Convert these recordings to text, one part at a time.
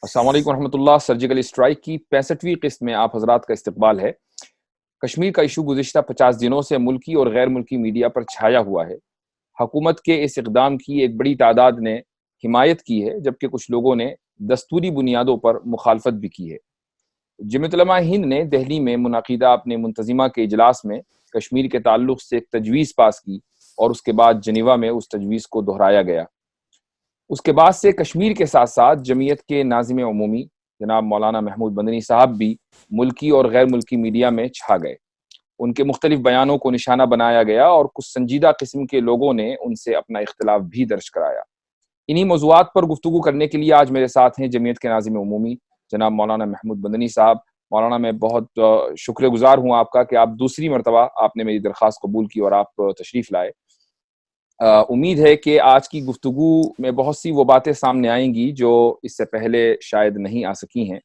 السلام علیکم ورحمۃ اللہ۔ سرجیکل اسٹرائک کی 65ویں قسط میں آپ حضرات کا استقبال ہے۔ کشمیر کا ایشو گزشتہ 50 دنوں سے ملکی اور غیر ملکی میڈیا پر چھایا ہوا ہے۔ حکومت کے اس اقدام کی ایک بڑی تعداد نے حمایت کی ہے، جبکہ کچھ لوگوں نے دستوری بنیادوں پر مخالفت بھی کی ہے۔ جمعیت علماء ہند نے دہلی میں منعقدہ اپنے منتظمہ کے اجلاس میں کشمیر کے تعلق سے ایک تجویز پاس کی اور اس کے بعد جنیوا میں اس تجویز کو دہرایا گیا۔ اس کے بعد سے کشمیر کے ساتھ ساتھ جمعیت کے ناظم عمومی جناب مولانا محمود مدنی صاحب بھی ملکی اور غیر ملکی میڈیا میں چھا گئے۔ ان کے مختلف بیانوں کو نشانہ بنایا گیا اور کچھ سنجیدہ قسم کے لوگوں نے ان سے اپنا اختلاف بھی درج کرایا۔ انہی موضوعات پر گفتگو کرنے کے لیے آج میرے ساتھ ہیں جمعیت کے ناظم عمومی جناب مولانا محمود مدنی صاحب۔ مولانا، میں بہت شکر گزار ہوں آپ کا کہ آپ دوسری مرتبہ آپ نے میری درخواست قبول کی اور آپ تشریف لائے۔ امید ہے کہ آج کی گفتگو میں بہت سی وہ باتیں سامنے آئیں گی جو اس سے پہلے شاید نہیں آ سکی ہیں۔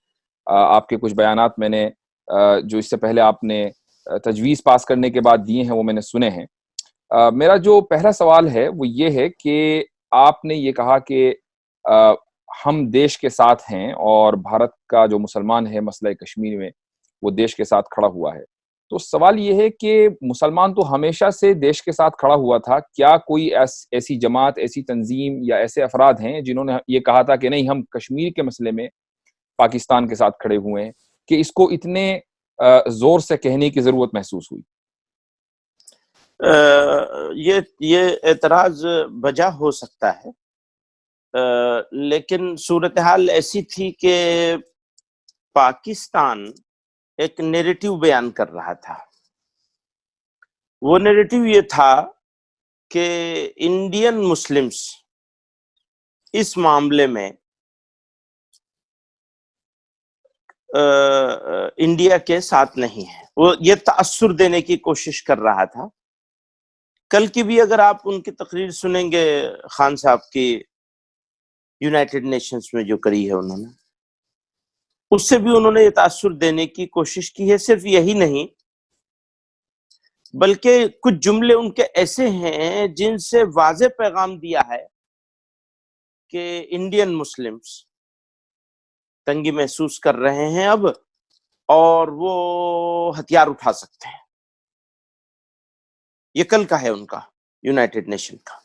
آپ کے کچھ بیانات میں نے جو اس سے پہلے آپ نے تجویز پاس کرنے کے بعد دیے ہیں وہ میں نے سنے ہیں۔ میرا جو پہلا سوال ہے وہ یہ ہے کہ آپ نے یہ کہا کہ ہم دیش کے ساتھ ہیں اور بھارت کا جو مسلمان ہے مسئلہ کشمیر میں وہ دیش کے ساتھ کھڑا ہوا ہے۔ تو سوال یہ ہے کہ مسلمان تو ہمیشہ سے دیش کے ساتھ کھڑا ہوا تھا، کیا کوئی ایسی جماعت، ایسی تنظیم یا ایسے افراد ہیں جنہوں نے یہ کہا تھا کہ نہیں ہم کشمیر کے مسئلے میں پاکستان کے ساتھ کھڑے ہوئے ہیں، کہ اس کو اتنے زور سے کہنے کی ضرورت محسوس ہوئی؟ یہ اعتراض بجا ہو سکتا ہے، لیکن صورتحال ایسی تھی کہ پاکستان ایک نیریٹو بیان کر رہا تھا۔ وہ نیریٹو یہ تھا کہ انڈین مسلمز اس معاملے میں انڈیا کے ساتھ نہیں ہے۔ وہ یہ تاثر دینے کی کوشش کر رہا تھا۔ کل کی بھی اگر آپ ان کی تقریر سنیں گے خان صاحب کی یونائٹڈ نیشنز میں جو کری ہے انہوں نے، اس سے بھی انہوں نے یہ تاثر دینے کی کوشش کی ہے۔ صرف یہی نہیں بلکہ کچھ جملے ان کے ایسے ہیں جن سے واضح پیغام دیا ہے کہ انڈین مسلمز تنگی محسوس کر رہے ہیں اب، اور وہ ہتھیار اٹھا سکتے ہیں۔ یہ کل کا ہے ان کا یونائٹڈ نیشن کا۔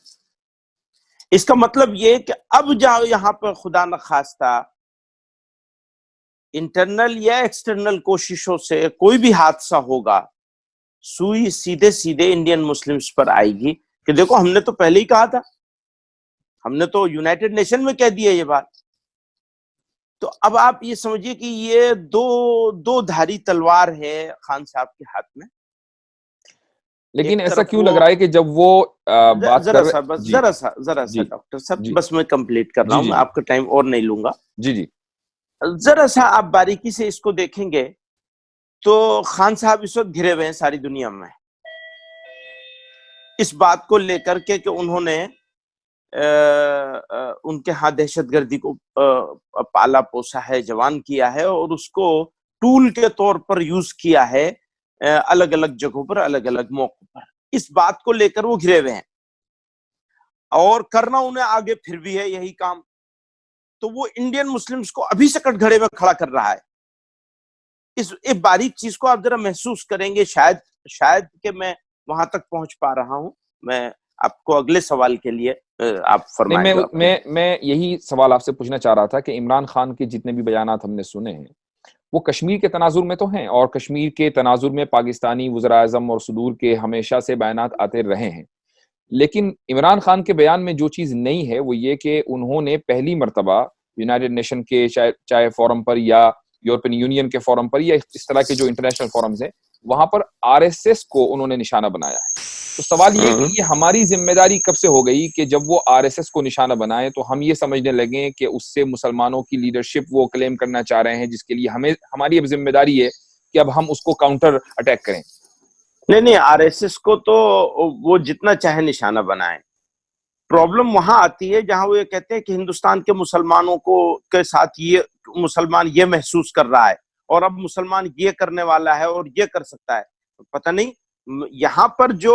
اس کا مطلب یہ کہ اب جاؤ یہاں پر خدا نخواستہ انٹرنل یا ایکسٹرنل کوششوں سے کوئی بھی حادثہ ہوگا، سوئی سیدھے سیدھے انڈین مسلمز پر آئے گی کہ دیکھو ہم نے تو پہلے ہی کہا تھا، ہم نے تو یونائٹڈ نیشن میں کہہ دیا یہ بات۔ تو اب آپ یہ سمجھیے کہ یہ دو دھاری تلوار ہے خان صاحب کے ہاتھ میں۔ لیکن ایسا کیوں لگ رہا ہے کہ جب وہ بات کر رہے؟ ذرا سا ڈاکٹر صاحب، بس میں کمپلیٹ کر رہا ہوں، میں آپ کا ٹائم اور نہیں لوں گا۔ جی ذرا سا آپ باریکی سے اس کو دیکھیں گے تو خان صاحب اس وقت گھرے ہوئے ہیں ساری دنیا میں اس بات کو لے کر کے کہ انہوں نے ان کے ہاں دہشت گردی کو پالا پوسا ہے، جوان کیا ہے، اور اس کو ٹول کے طور پر یوز کیا ہے الگ الگ جگہوں پر، الگ الگ موقع پر۔ اس بات کو لے کر وہ گھرے ہوئے ہیں اور کرنا انہیں آگے پھر بھی ہے یہی کام۔ تو وہ انڈین مسلمز کو ابھی سے کٹ گھڑے میں کھڑا کر رہا ہے۔ اس ایک باریک چیز کو آپ ذرا محسوس کریں گے، شاید کہ میں وہاں تک پہنچ پا رہا ہوں۔ میں آپ کو اگلے سوال کے لیے آپ فرمائیں گا۔ میں یہی سوال آپ سے پوچھنا چاہ رہا تھا کہ عمران خان کے جتنے بھی بیانات ہم نے سنے ہیں وہ کشمیر کے تناظر میں تو ہیں، اور کشمیر کے تناظر میں پاکستانی وزراء اعظم اور صدور کے ہمیشہ سے بیانات آتے رہے ہیں، لیکن عمران خان کے بیان میں جو چیز نئی ہے وہ یہ کہ انہوں نے پہلی مرتبہ یونائٹڈ نیشن کے چاہے فورم پر یا یورپین یونین کے فورم پر یا اس طرح کے جو انٹرنیشنل فورمز ہیں وہاں پر RSS کو انہوں نے نشانہ بنایا ہے۔ تو سوال یہ کہ یہ ہماری ذمہ داری کب سے ہو گئی کہ جب وہ RSS کو نشانہ بنائے تو ہم یہ سمجھنے لگیں کہ اس سے مسلمانوں کی لیڈرشپ وہ کلیم کرنا چاہ رہے ہیں، جس کے لیے ہماری اب ذمہ داری ہے کہ اب ہم اس کو کاؤنٹر اٹیک کریں؟ نہیں، RSS کو تو وہ جتنا چاہے نشانہ بنائیں، پرابلم وہاں آتی ہے جہاں وہ یہ کہتے ہیں کہ ہندوستان کے مسلمانوں کے ساتھ یہ مسلمان یہ محسوس کر رہا ہے اور اب مسلمان یہ کرنے والا ہے اور یہ کر سکتا ہے۔ پتہ نہیں یہاں پر جو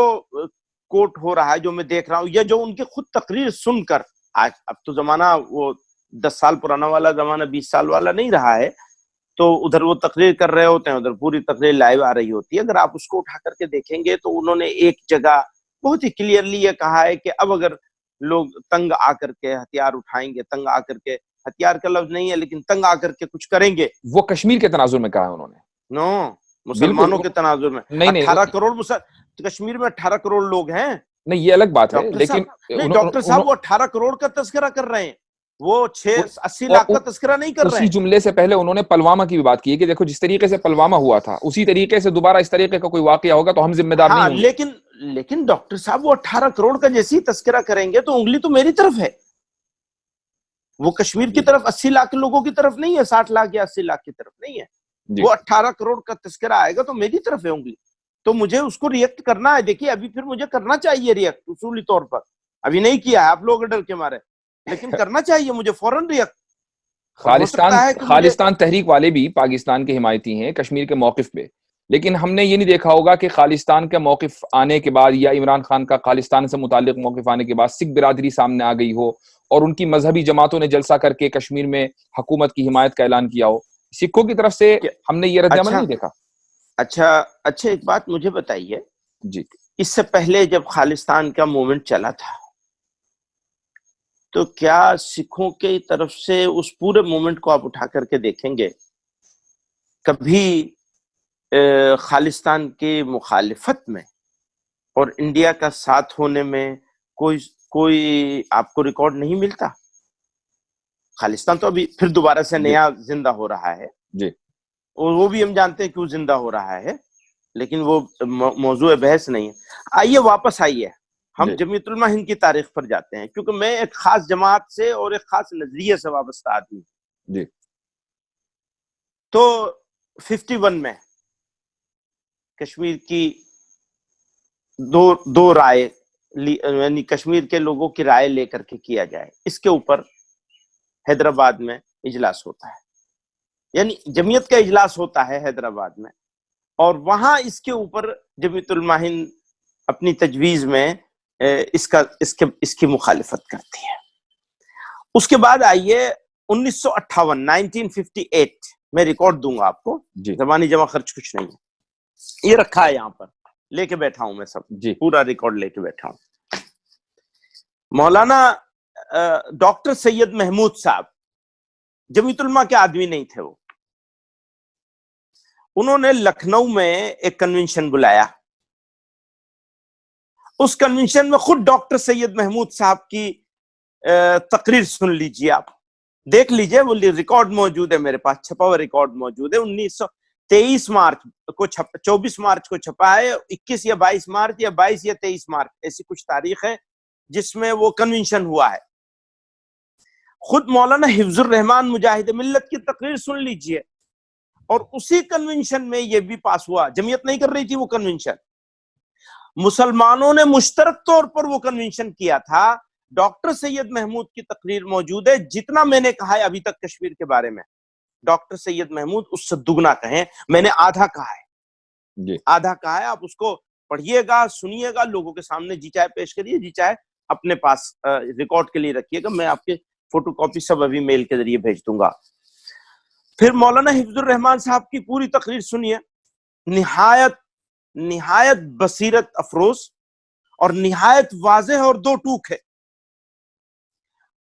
کوٹ ہو رہا ہے، جو میں دیکھ رہا ہوں، یا جو ان کی خود تقریر سن کر، اب تو زمانہ وہ 10 سال پرانا والا زمانہ 20 سال والا نہیں رہا ہے. تو ادھر وہ تقریر کر رہے ہوتے ہیں, ادھر پوری تقریر لائیو آ رہی ہوتی ہے. اگر آپ اس کو اٹھا کر کے دیکھیں گے تو انہوں نے ایک جگہ بہت ہی کلیئرلی یہ کہا ہے کہ اب اگر لوگ تنگ آ کر کے ہتھیار اٹھائیں گے, تنگ آ کر کے, ہتھیار کا لفظ نہیں ہے لیکن تنگ آ کر کے کچھ کریں گے. وہ کشمیر کے تناظر میں کہا ہے انہوں نے, مسلمانوں کے تناظر میں. نہیں 18 کروڑ کشمیر میں 18 کروڑ لوگ ہیں. نہیں, یہ الگ بات ہے, لیکن ڈاکٹر صاحب وہ 18 کروڑ کا تذکرہ کر رہے ہیں, وہ 80 لاکھ کا تذکرہ نہیں کر رہے ہیں. اسی جملے سے پہلے انہوں نے پلوامہ کی بھی بات کی ہے کہ دیکھو جس طریقے سے پلوامہ ہوا تھا اسی طریقے سے دوبارہ اس طریقے کا کوئی واقعہ ہوگا تو ہم ذمہ دار نہیں ہوں گے. لیکن ڈاکٹر صاحب وہ 18 کروڑ کا جیسی تذکرہ کریں گے تو انگلی تو میری طرف ہے, وہ کشمیر کی طرف 80 لاکھ لوگوں کی طرف نہیں ہے, 60 لاکھ یا 80 لاکھ کی طرف نہیں ہے. وہ 18 کروڑ کا تذکرہ آئے گا تو میری طرف ہے انگلی, تو مجھے اس کو ریئیکٹ کرنا ہے. دیکھیے ابھی پھر مجھے کرنا چاہیے ریئیکٹ اصولی طور پر, ابھی نہیں کیا ہے آپ لوگ ڈر کے مارے, لیکن کرنا چاہیے مجھے فوراً ریئیکٹ. خالستان تحریک والے بھی پاکستان کے حمایتی ہیں کشمیر کے موقف پہ, لیکن ہم نے یہ نہیں دیکھا ہوگا کہ خالستان کا موقف آنے کے بعد یا عمران خان کا خالستان سے متعلق موقف آنے کے بعد سکھ برادری سامنے آ گئی ہو اور ان کی مذہبی جماعتوں نے جلسہ کر کے کشمیر میں حکومت کی حمایت کا اعلان کیا ہو. سکھوں کی طرف سے ہم نے یہ رد عمل نہیں دیکھا. اچھا ایک بات مجھے بتائیے جی, اس سے پہلے جب خالستان کا موومنٹ چلا تھا تو کیا سکھوں کی طرف سے اس پورے موومنٹ کو آپ اٹھا کر کے دیکھیں گے کبھی خالستان کی مخالفت میں اور انڈیا کا ساتھ ہونے میں کوئی آپ کو ریکارڈ نہیں ملتا؟ خالستان تو ابھی پھر دوبارہ سے نیا زندہ ہو رہا ہے جی, اور وہ بھی ہم جانتے ہیں کیوں زندہ ہو رہا ہے, لیکن وہ موضوع بحث نہیں ہے. آئیے واپس آئیے, ہم جمعیت علماء ہند کی تاریخ پر جاتے ہیں, کیونکہ میں ایک خاص جماعت سے اور ایک خاص نظریے سے وابستہ آدمی ہوں. جی, تو 51 میں کشمیر کی دو رائے, یعنی کشمیر کے لوگوں کی رائے لے کر کے کیا جائے, اس کے اوپر حیدرآباد میں اجلاس ہوتا ہے, یعنی جمعیت کا اجلاس ہوتا ہے حیدرآباد میں, اور وہاں اس کے اوپر جمعیت علماء ہند اپنی تجویز میں اس کی مخالفت کرتی ہے. اس کے بعد آئیے 1958 میں ریکارڈ دوں گا آپ کو, زبانی جمع خرچ کچھ نہیں ہے, یہ رکھا ہے یہاں پر, لے کے بیٹھا ہوں میں سب, پورا ریکارڈ لے کے بیٹھا ہوں. مولانا ڈاکٹر سید محمود صاحب جمعیت علماء کے آدمی نہیں تھے, انہوں نے لکھنؤ میں ایک کنونشن بلایا. اس کنونشن میں خود ڈاکٹر سید محمود صاحب کی تقریر سن لیجیے, آپ دیکھ لیجیے, وہ ریکارڈ موجود ہے میرے پاس, چھپا ہوا ریکارڈ موجود ہے. 23 مارچ کو 24 مارچ کو چھپا ہے, 21 یا 22 مارچ یا 22 یا 23 مارچ ایسی کچھ تاریخ ہے جس میں وہ کنونشن ہوا ہے. خود مولانا حفظ الرحمان مجاہد ملت کی تقریر سن لیجیے, اور اسی کنونشن میں یہ بھی پاس ہوا. جمعیت نہیں کر رہی تھی وہ کنونشن, مسلمانوں نے مشترک طور پر وہ کنونشن کیا تھا. ڈاکٹر سید محمود کی تقریر موجود ہے. جتنا میں نے کہا ہے ابھی تک کشمیر کے بارے میں, ڈاکٹر سید محمود اس سے دگنا کہیں, میں نے آدھا کہا ہے, آدھا کہا ہے. آپ اس کو پڑھیے گا, سنیے گا, لوگوں کے سامنے جی چاہے پیش کریے, جی چاہے اپنے پاس ریکارڈ کے لیے رکھیے گا. میں آپ کے فوٹو کاپی سب ابھی میل کے ذریعے بھیج دوں گا. پھر مولانا حفظ الرحمان صاحب کی پوری تقریر سنیے, نہایت بصیرت افروز اور نہایت واضح اور دو ٹوک ہے.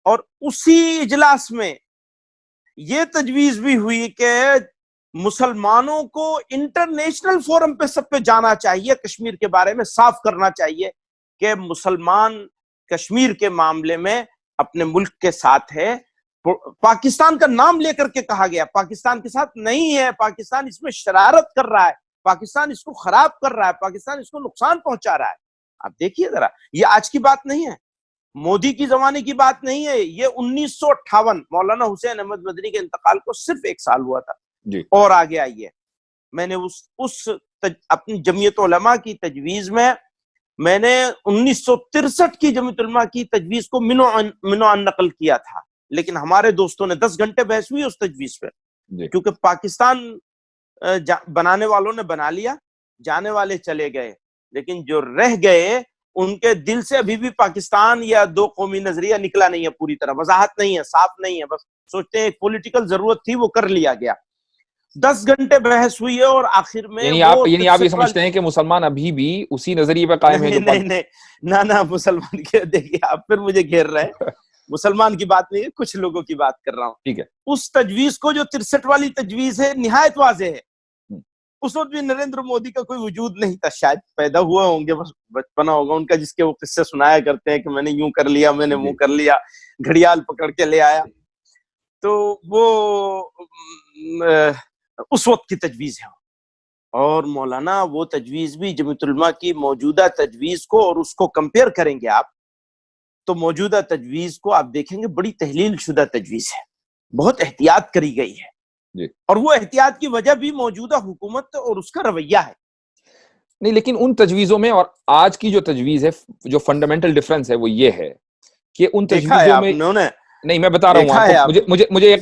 اور اسی اجلاس میں یہ تجویز بھی ہوئی کہ مسلمانوں کو انٹرنیشنل فورم پہ سب پہ جانا چاہیے, کشمیر کے بارے میں صاف کرنا چاہیے کہ مسلمان کشمیر کے معاملے میں اپنے ملک کے ساتھ ہے. پاکستان کا نام لے کر کے کہا گیا, پاکستان کے ساتھ نہیں ہے, پاکستان اس میں شرارت کر رہا ہے, پاکستان اس کو خراب کر رہا ہے, پاکستان اس کو نقصان پہنچا رہا ہے. آپ دیکھیے ذرا, یہ آج کی بات نہیں ہے, مودی کی زمانے کی بات نہیں ہے, یہ 1958 مولانا حسین احمد مدنی کے انتقال کو صرف 1 سال ہوا تھا. اور آگے آئیے, میں نے اس اپنی جمعیت علماء کی تجویز میں نے 1963 کی جمعیت علماء کی تجویز کو منوعن نقل کیا تھا, لیکن ہمارے دوستوں نے 10 گھنٹے بحث ہوئی اس تجویز پہ, کیونکہ پاکستان بنانے والوں نے بنا لیا, جانے والے چلے گئے, لیکن جو رہ گئے ان کے دل سے ابھی بھی پاکستان یا دو قومی نظریہ نکلا نہیں ہے پوری طرح, وضاحت نہیں ہے, صاف نہیں ہے, بس سوچتے ہیں ایک پولیٹیکل ضرورت تھی وہ کر لیا گیا. 10 گھنٹے بحث ہوئی ہے اور آخر میں یعنی وہ آپ یہ سمجھتے ہیں کہ مسلمان ابھی بھی اسی نظریے پہ قائم ہے جو نہیں نہ مسلمان کے, دیکھیے آپ پھر مجھے گھیر رہے ہیں, مسلمان کی بات نہیں ہے, کچھ لوگوں کی بات کر رہا ہوں. ٹھیک ہے, اس تجویز کو جو 63 والی تجویز ہے نہایت واضح ہے. اس وقت بھی نریندر مودی کا کوئی وجود نہیں تھا, شاید پیدا ہوا ہوں گے, بس بچپنا ہوگا ان کا, جس کے وہ قصے سنایا کرتے ہیں کہ میں نے یوں کر لیا, میں نے وہ کر لیا, گھڑیال پکڑ کے لے آیا. تو وہ اس وقت کی تجویز ہے. اور مولانا وہ تجویز بھی جمعیت علماء کی موجودہ تجویز کو اور اس کو کمپیئر کریں گے آپ تو موجودہ تجویز کو آپ دیکھیں گے بڑی تحلیل شدہ تجویز ہے, بہت احتیاط کری گئی ہے. اور وہ احتیاط کی وجہ بھی موجودہ حکومت اور اس کا رویہ ہے. نہیں, لیکن ان تجویزوں میں اور آج کی جو تجویز ہے, جو فنڈامنٹل ڈفرنس ہے وہ یہ ہے کہ ان تجویزوں میں, نہیں میں بتا رہا ہوں آپ کو, مجھے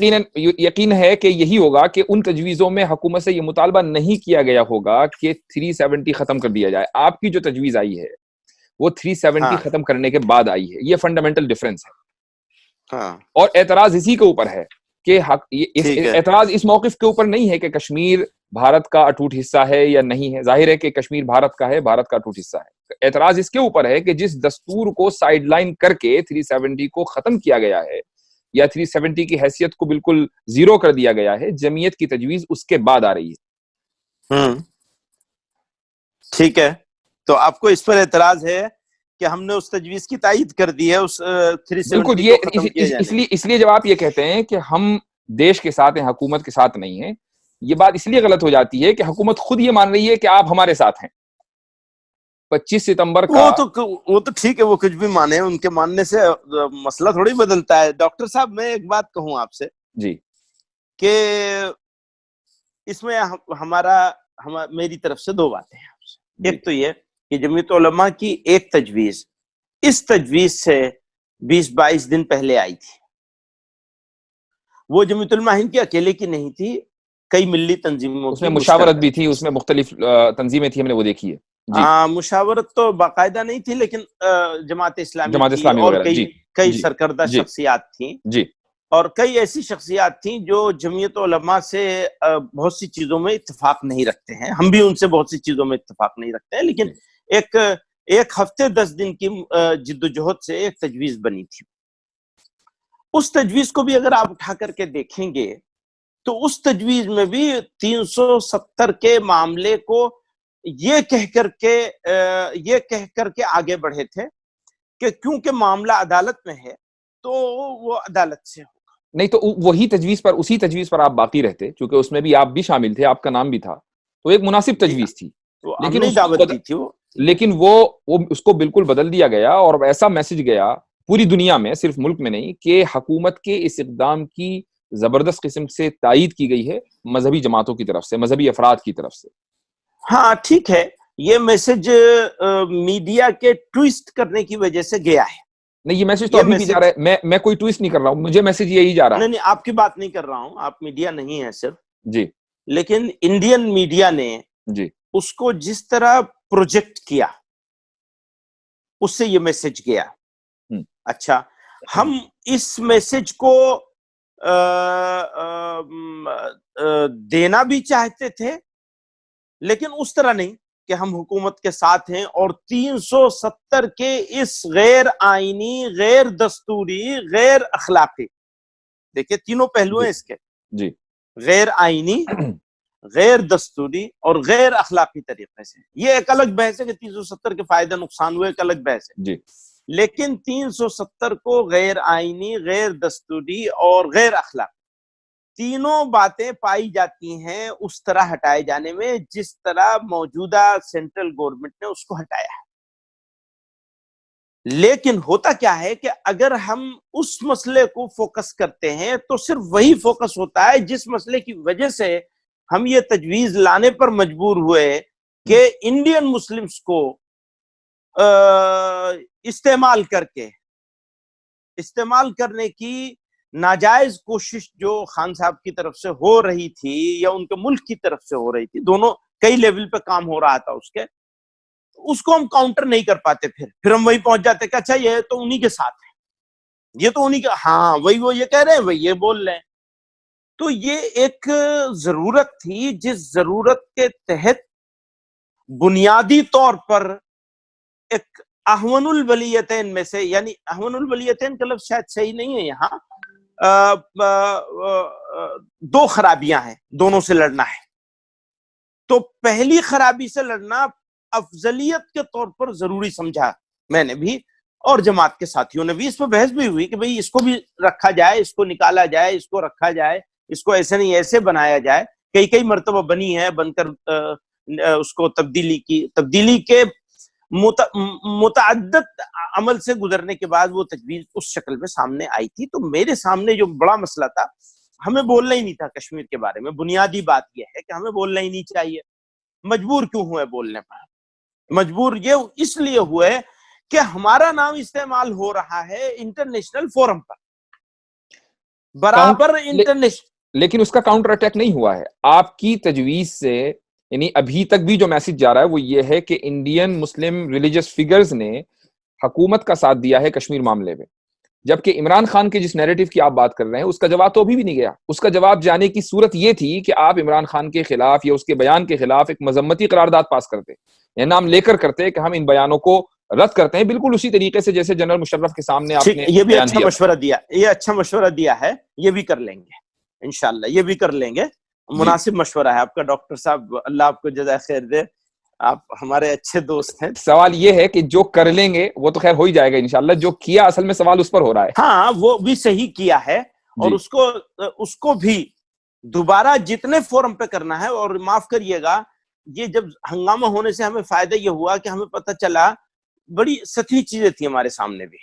یقین ہے کہ یہی ہوگا کہ ان تجویزوں میں حکومت سے یہ مطالبہ نہیں کیا گیا ہوگا کہ 370 ختم کر دیا جائے. آپ کی جو تجویز آئی ہے وہ 370 ختم کرنے کے بعد آئی ہے, یہ فنڈامنٹل ڈفرنس ہے. اور اعتراض اسی کے اوپر ہے کہ اعتراض اس موقف کے اوپر نہیں ہے کہ کشمیر بھارت کا اٹوٹ حصہ ہے یا نہیں ہے. ظاہر ہے کہ کشمیر بھارت کا ہے, بھارت کا اٹوٹ حصہ ہے. اعتراض اس کے اوپر ہے کہ جس دستور کو سائیڈ لائن کر کے 370 کو ختم کیا گیا ہے یا 370 کی حیثیت کو بالکل زیرو کر دیا گیا ہے, جمعیت کی تجویز اس کے بعد آ رہی ہے. ٹھیک ہے, تو آپ کو اس پر اعتراض ہے کہ ہم نے اس تجویز کی تائید کر دی ہے, اس 370 کو ختم کیا جانے. اس لیے جب آپ یہ کہتے ہیں کہ ہم دیش کے ساتھ ہیں, حکومت کے ساتھ نہیں ہیں, یہ بات اس لیے غلط ہو جاتی ہے کہ حکومت خود یہ مان رہی ہے کہ آپ ہمارے ساتھ ہیں. 25 ستمبر کا وہ تو ٹھیک ہے, وہ کچھ بھی مانے, ان کے ماننے سے مسئلہ تھوڑی بدلتا ہے. ڈاکٹر صاحب میں ایک بات کہوں آپ سے جی کہ اس میں میری طرف سے دو باتیں ہیں آپ سے. ایک تو یہ کہ جمعیت علماء کی ایک تجویز اس تجویز سے 20-22 دن پہلے آئی تھی. وہ جمعیت علماء ہند کی اکیلے کی نہیں تھی, کئی ملی تنظیموں اس میں مشاورت بھی تھی, اس میں مختلف تنظیمیں تھی, ہم نے وہ دیکھی ہے. مشاورت تو باقاعدہ نہیں تھی, لیکن جماعت اسلامی تھی اور کئی سرکردہ شخصیات تھیں, اور کئی ایسی شخصیات تھیں جو جمعیت علماء سے بہت سی چیزوں میں اتفاق نہیں رکھتے ہیں. ہم بھی ان سے بہت سی چیزوں میں اتفاق نہیں رکھتے ہیں, لیکن ایک ہفتے 10 دن کی جد و جہد سے ایک تجویز بنی تھی. اس تجویز کو بھی اگر آپ اٹھا کر کے دیکھیں گے تو اس تجویز میں بھی 370 کے معاملے کو یہ کہہ کر کے آگے بڑھے تھے کہ کیونکہ معاملہ عدالت میں ہے تو وہ عدالت سے ہوگا. نہیں تو وہی تجویز پر, اسی تجویز پر آپ باقی رہتے, چونکہ اس میں بھی آپ بھی شامل تھے, آپ کا نام بھی تھا, تو ایک مناسب تجویز تھی. لیکن وہ اس کو بالکل بدل دیا گیا اور ایسا میسج گیا پوری دنیا میں, صرف ملک میں نہیں, کہ حکومت کے اس اقدام کی زبردست قسم سے تائید کی گئی ہے مذہبی جماعتوں کی طرف سے, مذہبی افراد کی طرف سے. ہاں ٹھیک ہے, یہ میسج میڈیا کے ٹویسٹ کرنے کی وجہ سے گیا ہے. نہیں, یہ میسج تو ابھی بھی جا رہا ہے, میں کوئی ٹویسٹ نہیں کر رہا ہوں, مجھے میسج یہی جا رہا ہے. نہیں, آپ کی بات نہیں کر رہا ہوں, آپ میڈیا نہیں ہے صرف, جی, لیکن انڈین میڈیا نے جی اس کو جس طرح پروجیکٹ کیا اس سے یہ میسج گیا. اچھا, ہم اس میسج کو دینا بھی چاہتے تھے, لیکن اس طرح نہیں کہ ہم حکومت کے ساتھ ہیں اور 370 کے اس غیر آئینی, غیر دستوری, غیر اخلاقی, دیکھیں تینوں پہلو ہیں اس کے, جی, غیر آئینی, غیر دستوری اور غیر اخلاقی طریقے سے. یہ ایک الگ بحث ہے کہ 370 کے فائدہ نقصان ہوئے, ایک الگ بحث ہے. جی, لیکن 370 کو غیر آئینی, غیر دستوری اور غیر اخلاقی تینوں باتیں پائی جاتی ہیں اس طرح ہٹائے جانے میں جس طرح موجودہ سینٹرل گورنمنٹ نے اس کو ہٹایا ہے. لیکن ہوتا کیا ہے کہ اگر ہم اس مسئلے کو فوکس کرتے ہیں تو صرف وہی فوکس ہوتا ہے جس مسئلے کی وجہ سے ہم یہ تجویز لانے پر مجبور ہوئے کہ انڈین مسلمز کو استعمال کرنے کی ناجائز کوشش جو خان صاحب کی طرف سے ہو رہی تھی یا ان کے ملک کی طرف سے ہو رہی تھی, دونوں کئی لیول پہ کام ہو رہا تھا اس کے, اس کو ہم کاؤنٹر نہیں کر پاتے، پھر ہم وہی پہنچ جاتے کہ اچھا یہ تو انہی کے ساتھ ہے، یہ تو انہی کا، ہاں وہی وہ یہ کہہ رہے ہیں، وہی یہ بول رہے ہیں. تو یہ ایک ضرورت تھی جس ضرورت کے تحت بنیادی طور پر ایک احون الولیتین میں سے، یعنی احون الولیتین کا لفظ شاید صحیح نہیں ہے یہاں، دو خرابیاں ہیں، دونوں سے لڑنا ہے. تو پہلی خرابی سے لڑنا افضلیت کے طور پر ضروری سمجھا میں نے بھی، اور جماعت کے ساتھیوں نے بھی. اس پہ بحث بھی ہوئی کہ بھئی اس کو بھی رکھا جائے، اس کو نکالا جائے، اس کو رکھا جائے، اس کو ایسے نہیں ایسے بنایا جائے. کئی مرتبہ بنی ہے، بن کر اس کو تبدیلی کے متعدد عمل سے گزرنے کے بعد وہ تجویز اس شکل میں سامنے آئی تھی. تو میرے سامنے جو بڑا مسئلہ تھا، ہمیں بولنا ہی نہیں تھا کشمیر کے بارے میں. بنیادی بات یہ ہے کہ ہمیں بولنا ہی نہیں چاہیے. مجبور کیوں ہوئے بولنے پر؟ مجبور یہ اس لیے ہوئے کہ ہمارا نام استعمال ہو رہا ہے انٹرنیشنل فورم پر برابر انٹرنیشنل. لیکن اس کا کاؤنٹر اٹیک نہیں ہوا ہے آپ کی تجویز سے. یعنی ابھی تک بھی جو میسج جا رہا ہے وہ یہ ہے کہ انڈین مسلم ریلیجس فگرز نے حکومت کا ساتھ دیا ہے کشمیر معاملے میں، جبکہ عمران خان کے جس نیریٹو کی آپ بات کر رہے ہیں اس کا جواب تو ابھی بھی نہیں گیا. اس کا جواب جانے کی صورت یہ تھی کہ آپ عمران خان کے خلاف یا اس کے بیان کے خلاف ایک مذمتی قرارداد پاس کرتے، یا نام لے کر کرتے کہ ہم ان بیانوں کو رد کرتے ہیں، بالکل اسی طریقے سے جیسے جنرل مشرف کے سامنے آپ نے یہ بھی بیان اچھا دیا. مشورہ دیا، یہ اچھا مشورہ دیا ہے، یہ بھی کر لیں گے انشاءاللہ، یہ بھی کر لیں گے. مناسب مشورہ ہے آپ کا ڈاکٹر صاحب، اللہ آپ کو جزائے خیر دے، آپ ہمارے اچھے دوست ہیں. سوال یہ ہے کہ جو کر لیں گے وہ تو خیر ہو ہی جائے گا انشاءاللہ، جو کیا اصل میں سوال اس پر ہو رہا ہے. ہاں وہ بھی صحیح کیا ہے، اور اس کو بھی دوبارہ جتنے فورم پہ کرنا ہے. اور معاف کریے گا، یہ جب ہنگامہ ہونے سے ہمیں فائدہ یہ ہوا کہ ہمیں پتہ چلا بڑی سطحی چیزیں تھی ہمارے سامنے بھی،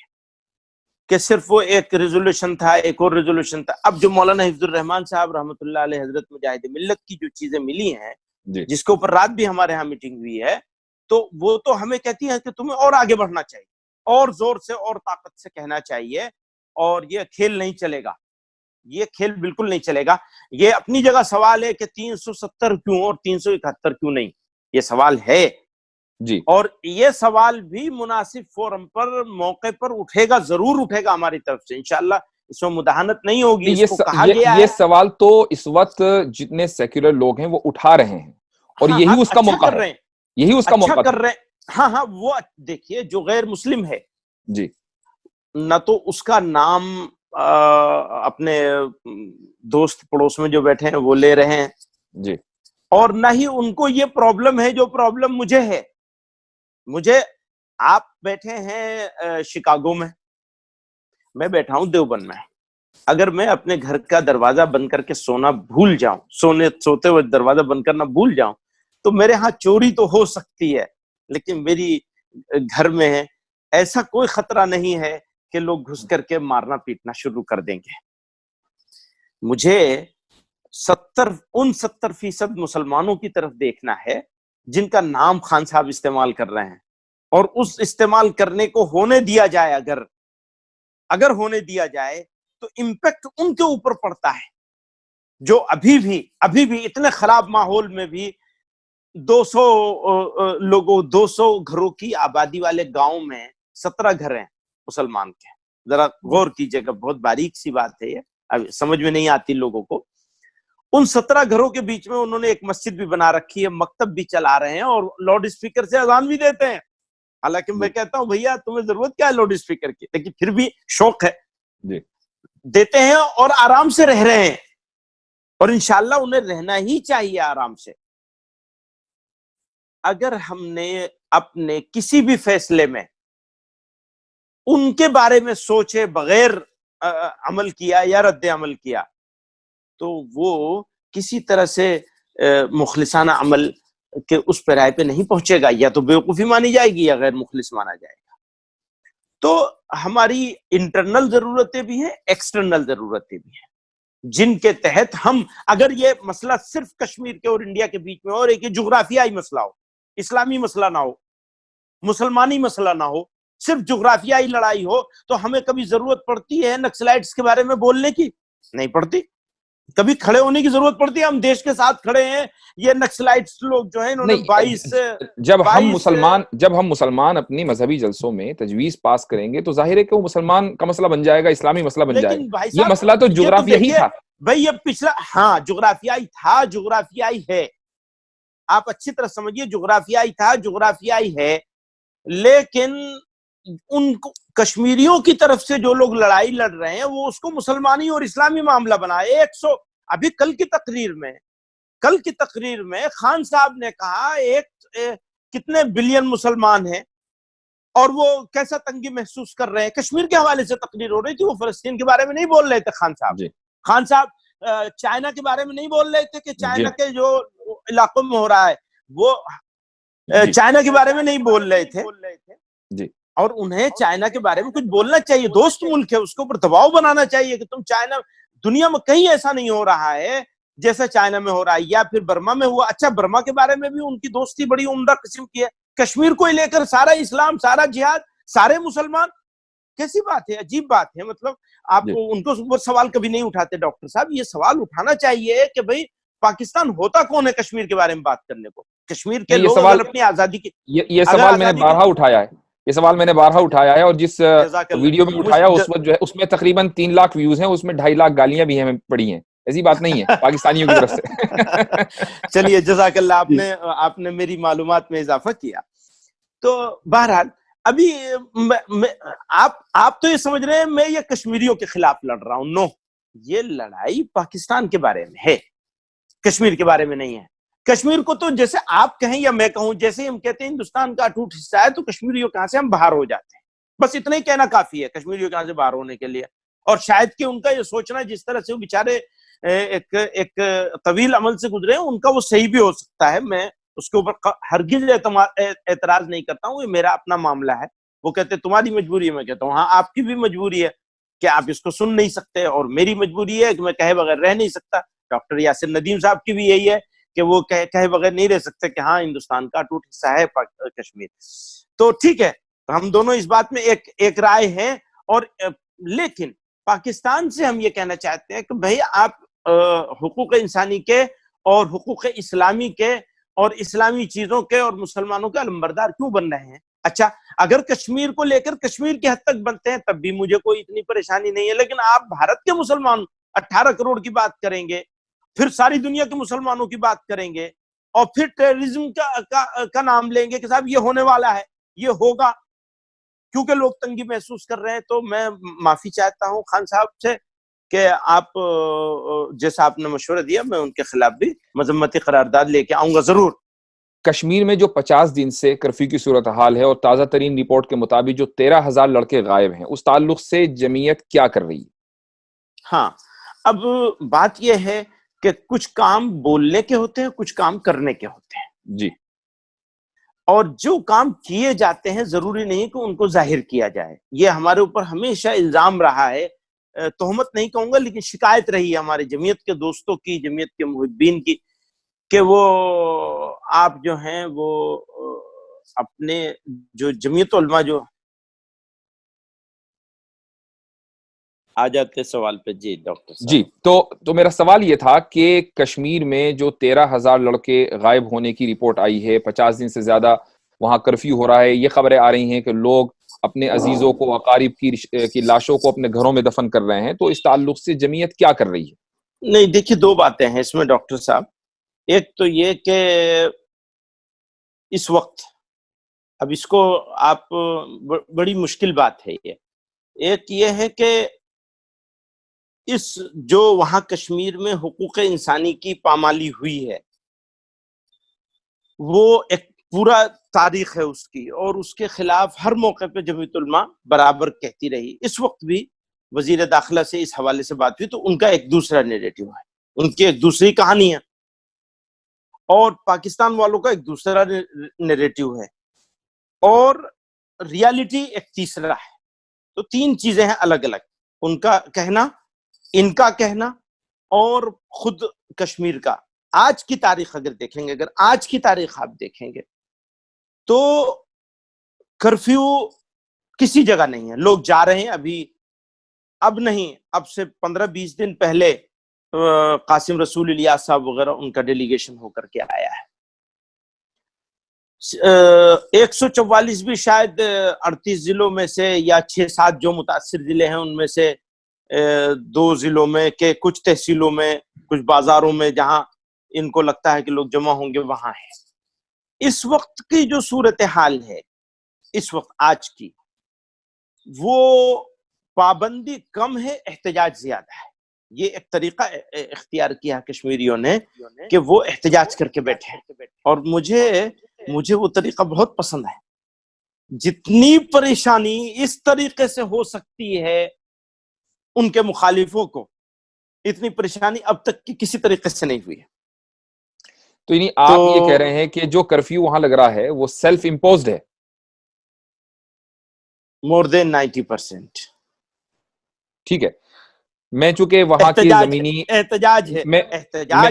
کہ صرف وہ ایک ریزولوشن تھا، ایک اور ریزولوشن تھا. اب جو مولانا حفظ الرحمان صاحب رحمۃ اللہ علیہ حضرت مجاہد ملت کی جو چیزیں ملی ہیں، جس کے اوپر رات بھی ہمارے ہاں میٹنگ ہوئی ہے، تو وہ تو ہمیں کہتی ہے کہ تمہیں اور آگے بڑھنا چاہیے، اور زور سے اور طاقت سے کہنا چاہیے، اور یہ کھیل نہیں چلے گا، یہ کھیل بالکل نہیں چلے گا. یہ اپنی جگہ سوال ہے کہ 370 کیوں اور 371 کیوں نہیں، یہ سوال ہے جی. اور یہ سوال بھی مناسب فورم پر موقع پر اٹھے گا، ضرور اٹھے گا ہماری طرف سے انشاءاللہ. اس میں مداحنت نہیں ہوگی. اس کو کہا گیا ہے، یہ سوال تو اس وقت جتنے سیکولر لوگ ہیں وہ اٹھا رہے ہیں، اور یہی اس کا موقع ہے، یہی اس کا موقع کر رہے ہیں. ہاں وہ دیکھیے، جو غیر مسلم ہے جی، نہ تو اس کا نام اپنے دوست پڑوس میں جو بیٹھے ہیں وہ لے رہے ہیں جی، اور نہ ہی ان کو یہ پرابلم ہے جو پرابلم مجھے ہے. مجھے، آپ بیٹھے ہیں شکاگو میں بیٹھا ہوں دیوبند میں. اگر میں اپنے گھر کا دروازہ بند کر کے سونا بھول جاؤں، سوتے ہوئے دروازہ بند کرنا بھول جاؤں، تو میرے ہاں چوری تو ہو سکتی ہے، لیکن میری گھر میں ایسا کوئی خطرہ نہیں ہے کہ لوگ گھس کر کے مارنا پیٹنا شروع کر دیں گے. مجھے 70% مسلمانوں کی طرف دیکھنا ہے جن کا نام خان صاحب استعمال کر رہے ہیں، اور اس استعمال کرنے کو ہونے دیا جائے، اگر ہونے دیا جائے تو امپیکٹ ان کے اوپر پڑتا ہے، جو ابھی بھی اتنے خراب ماحول میں بھی 200 گھروں کی آبادی والے گاؤں میں 17 گھر ہیں مسلمان کے. ذرا غور کیجئے گا، بہت باریک سی بات ہے یہ، اب سمجھ میں نہیں آتی لوگوں کو. ان 17 گھروں کے بیچ میں انہوں نے ایک مسجد بھی بنا رکھی ہے، مکتب بھی چلا رہے ہیں، اور لاؤڈ اسپیکر سے اذان بھی دیتے ہیں. حالانکہ میں کہتا ہوں بھیا تمہیں ضرورت کیا ہے لاؤڈ اسپیکر کی، لیکن پھر بھی شوق ہے، دیتے ہیں اور آرام سے رہ رہے ہیں، اور انشاءاللہ انہیں رہنا ہی چاہیے آرام سے. اگر ہم نے اپنے کسی بھی فیصلے میں ان کے بارے میں سوچے بغیر عمل کیا یا رد عمل کیا تو وہ کسی طرح سے مخلصانہ عمل کے اس پیرائے پہ نہیں پہنچے گا، یا تو بیوقوفی مانی جائے گی یا غیر مخلص مانا جائے گا. تو ہماری انٹرنل ضرورتیں بھی ہیں، ایکسٹرنل ضرورتیں بھی ہیں، جن کے تحت ہم، اگر یہ مسئلہ صرف کشمیر کے اور انڈیا کے بیچ میں، اور ایک جغرافیائی مسئلہ ہو، اسلامی مسئلہ نہ ہو، مسلمانی مسئلہ نہ ہو، صرف جغرافیائی لڑائی ہو، تو ہمیں کبھی ضرورت پڑتی ہے نکسلائٹس کے بارے میں بولنے کی؟ نہیں پڑتی. کبھی کھڑے ہونے کی ضرورت پڑتی ہے. ہم دیش کے ساتھ کھڑے ہیں. یہ نکسلائٹس لوگ جو ہیں انہوں نے 22 جب ہم مسلمان اپنی مذہبی جلسوں میں تجویز پاس کریں گے تو ظاہر ہے کہ وہ مسلمان کا مسئلہ بن جائے گا, اسلامی مسئلہ بن جائے لیکن گا. بھائی یہ صاحب مسئلہ تو جغرافیائی تھا بھائی, یہ پچھلا, ہاں جغرافیائی تھا, جغرافیائی ہے, آپ اچھی طرح سمجھیے, جغرافیائی تھا, جغرافیائی ہے. لیکن ان کو کشمیریوں کی طرف سے جو لوگ لڑائی لڑ رہے ہیں وہ اس کو مسلمانی اور اسلامی معاملہ بنائے. ابھی کل کی تقریر میں خان صاحب نے کہا کتنے بلین مسلمان ہیں اور وہ کیسا تنگی محسوس کر رہے ہیں. کشمیر کے حوالے سے تقریر ہو رہی تھی, وہ فلسطین کے بارے میں نہیں بول رہے تھے خان صاحب. خان صاحب چائنا کے بارے میں نہیں بول رہے تھے کہ چائنا کے جو علاقوں میں ہو رہا ہے وہ چائنا کے بارے میں نہیں بول رہے تھے. اور انہیں چائنا کے بارے میں کچھ بولنا چاہیے, دوست ملک ہے, اس کے اوپر دباؤ بنانا چاہیے کہ تم چائنا, دنیا میں کہیں ایسا نہیں ہو رہا ہے جیسا چائنا میں ہو رہا ہے, یا پھر برما میں ہوا. اچھا, برما کے بارے میں بھی ان کی دوستی بڑی عمدہ قسم کی ہے. کشمیر کو لے کر سارا اسلام, سارا جہاد, سارے مسلمان, کیسی بات ہے, عجیب بات ہے. مطلب آپ ان کو وہ سوال کبھی نہیں اٹھاتے. ڈاکٹر صاحب یہ سوال اٹھانا چاہیے کہ بھئی پاکستان ہوتا کون ہے کشمیر کے بارے میں بات کرنے کو. کشمیر کے لوگ اگر اپنی آزادی کی, یہ سوال میں نے بارہا اٹھایا ہے, اور جس ویڈیو میں اٹھایا اس وقت جو ہے اس میں تقریباً 3 لاکھ ویوز ہیں, اس میں 2.5 لاکھ گالیاں بھی ہیں پڑی ہیں. ایسی بات نہیں ہے پاکستانیوں کی طرف سے. چلیے جزاک اللہ, آپ نے میری معلومات میں اضافہ کیا. تو بہرحال ابھی آپ تو یہ سمجھ رہے ہیں میں یہ کشمیریوں کے خلاف لڑ رہا ہوں. نو, یہ لڑائی پاکستان کے بارے میں ہے, کشمیر کے بارے میں نہیں ہے. کشمیر کو تو جیسے آپ کہیں یا میں کہوں, جیسے ہم کہتے ہیں ہندوستان کا اٹوٹ حصہ ہے, تو کشمیریوں کہاں سے ہم باہر ہو جاتے ہیں. بس اتنا ہی کہنا کافی ہے کشمیریوں کہاں سے باہر ہونے کے لیے. اور شاید کہ ان کا یہ سوچنا, جس طرح سے وہ بیچارے ایک طویل عمل سے گزرے ہیں, ان کا وہ صحیح بھی ہو سکتا ہے. میں اس کے اوپر ہرگز اعتراض نہیں کرتا ہوں, یہ میرا اپنا معاملہ ہے. وہ کہتے ہیں تمہاری مجبوری ہے, میں کہتا ہوں ہاں آپ کی بھی مجبوری ہے کہ آپ اس کو سن نہیں سکتے, اور میری مجبوری ہے کہ میں کہے بغیر رہ نہیں سکتا. ڈاکٹر یاسر ندیم صاحب کی بھی یہی ہے کہ وہ کہے بغیر نہیں رہ سکتے کہ ہاں ہندوستان کا ٹوٹ حصہ ہے کشمیر. تو ٹھیک ہے, ہم دونوں اس بات میں ایک رائے ہیں. اور لیکن پاکستان سے ہم یہ کہنا چاہتے ہیں کہ بھئی آپ حقوق انسانی کے اور حقوق اسلامی کے اور اسلامی چیزوں کے اور مسلمانوں کے علمبردار کیوں بن رہے ہیں؟ اچھا, اگر کشمیر کو لے کر کشمیر کی حد تک بنتے ہیں تب بھی مجھے کوئی اتنی پریشانی نہیں ہے. لیکن آپ بھارت کے مسلمان 18 کروڑ کی بات کریں گے, پھر ساری دنیا کے مسلمانوں کی بات کریں گے, اور پھر ٹیررزم کا نام لیں گے کہ صاحب یہ ہونے والا ہے, یہ ہوگا, کیونکہ لوگ تنگی محسوس کر رہے ہیں. تو میں معافی چاہتا ہوں خان صاحب سے کہ آپ جیسا آپ نے مشورہ دیا, میں ان کے خلاف بھی مذمتی قرارداد لے کے آؤں گا ضرور. کشمیر میں جو 50 دن سے کرفیو کی صورتحال ہے, اور تازہ ترین رپورٹ کے مطابق جو 13,000 لڑکے غائب ہیں, اس تعلق سے جمعیت کیا کر رہی ہے؟ ہاں, اب بات یہ ہے کہ کچھ کام بولنے کے ہوتے ہیں, کچھ کام کرنے کے ہوتے ہیں. جی. اور جو کام کیے جاتے ہیں ضروری نہیں کہ ان کو ظاہر کیا جائے. یہ ہمارے اوپر ہمیشہ الزام رہا ہے, تہمت نہیں کہوں گا لیکن شکایت رہی ہے ہمارے جمعیت کے دوستوں کی, جمعیت کے محبین کی, کہ وہ آپ جو ہیں وہ اپنے جو جمعیت علماء جو آ جاتے سوال پہ. جی ڈاکٹر صاحب. جی, تو میرا سوال یہ تھا کہ کشمیر میں جو 13,000 لڑکے غائب ہونے کی رپورٹ آئی ہے, 50 دن سے زیادہ وہاں کرفیو ہو رہا ہے, یہ خبریں آ رہی ہیں کہ لوگ اپنے عزیزوں کو, اقارب کی لاشوں کو اپنے گھروں میں دفن کر رہے ہیں, تو اس تعلق سے جمعیت کیا کر رہی ہے؟ نہیں دیکھیے, 2 باتیں ہیں اس میں ڈاکٹر صاحب. ایک تو یہ کہ اس وقت, اب اس کو آپ بڑی مشکل بات ہے یہ, ایک یہ ہے کہ اس جو وہاں کشمیر میں حقوق انسانی کی پامالی ہوئی ہے, وہ ایک پورا تاریخ ہے اس کی, اور اس کے خلاف ہر موقع پہ جمعیت علماء برابر کہتی رہی. اس وقت بھی وزیر داخلہ سے اس حوالے سے بات ہوئی تو ان کا ایک دوسرا نیریٹو ہے, ان کی ایک دوسری کہانی ہے, اور پاکستان والوں کا ایک دوسرا نیریٹو ہے, اور ریالٹی ایک تیسرا ہے. تو 3 چیزیں ہیں الگ الگ, ان کا کہنا, ان کا کہنا, اور خود کشمیر کا. آج کی تاریخ اگر دیکھیں گے, اگر آج کی تاریخ آپ دیکھیں گے تو کرفیو کسی جگہ نہیں ہے. لوگ جا رہے ہیں, ابھی اب نہیں, اب سے 15-20 دن پہلے قاسم رسول الیاس صاحب وغیرہ ان کا ڈیلیگیشن ہو کر کے آیا ہے. 144 بھی شاید 38 ضلعوں میں سے یا 6-7 جو متاثر ضلع ہیں ان میں سے 2 ضلعوں میں کہ کچھ تحصیلوں میں کچھ بازاروں میں جہاں ان کو لگتا ہے کہ لوگ جمع ہوں گے وہاں ہے. اس وقت کی جو صورتحال ہے اس وقت آج کی وہ پابندی کم ہے احتجاج زیادہ ہے. یہ ایک طریقہ اختیار کیا کشمیریوں نے کہ وہ احتجاج کر کے بیٹھے اور مجھے وہ طریقہ بہت پسند ہے. جتنی پریشانی اس طریقے سے ہو سکتی ہے ان کے مخالفوں کو اتنی پریشانی اب تک کی کسی طریقے سے نہیں ہوئی ہے. تو یعنی آپ یہ کہہ رہے ہیں کہ جو کرفیو وہاں لگ رہا ہے وہ سیلف امپوزڈ ہے؟ مور دین 90%. ٹھیک ہے. میں چونکہ وہاں کی زمینی احتجاج ہے میں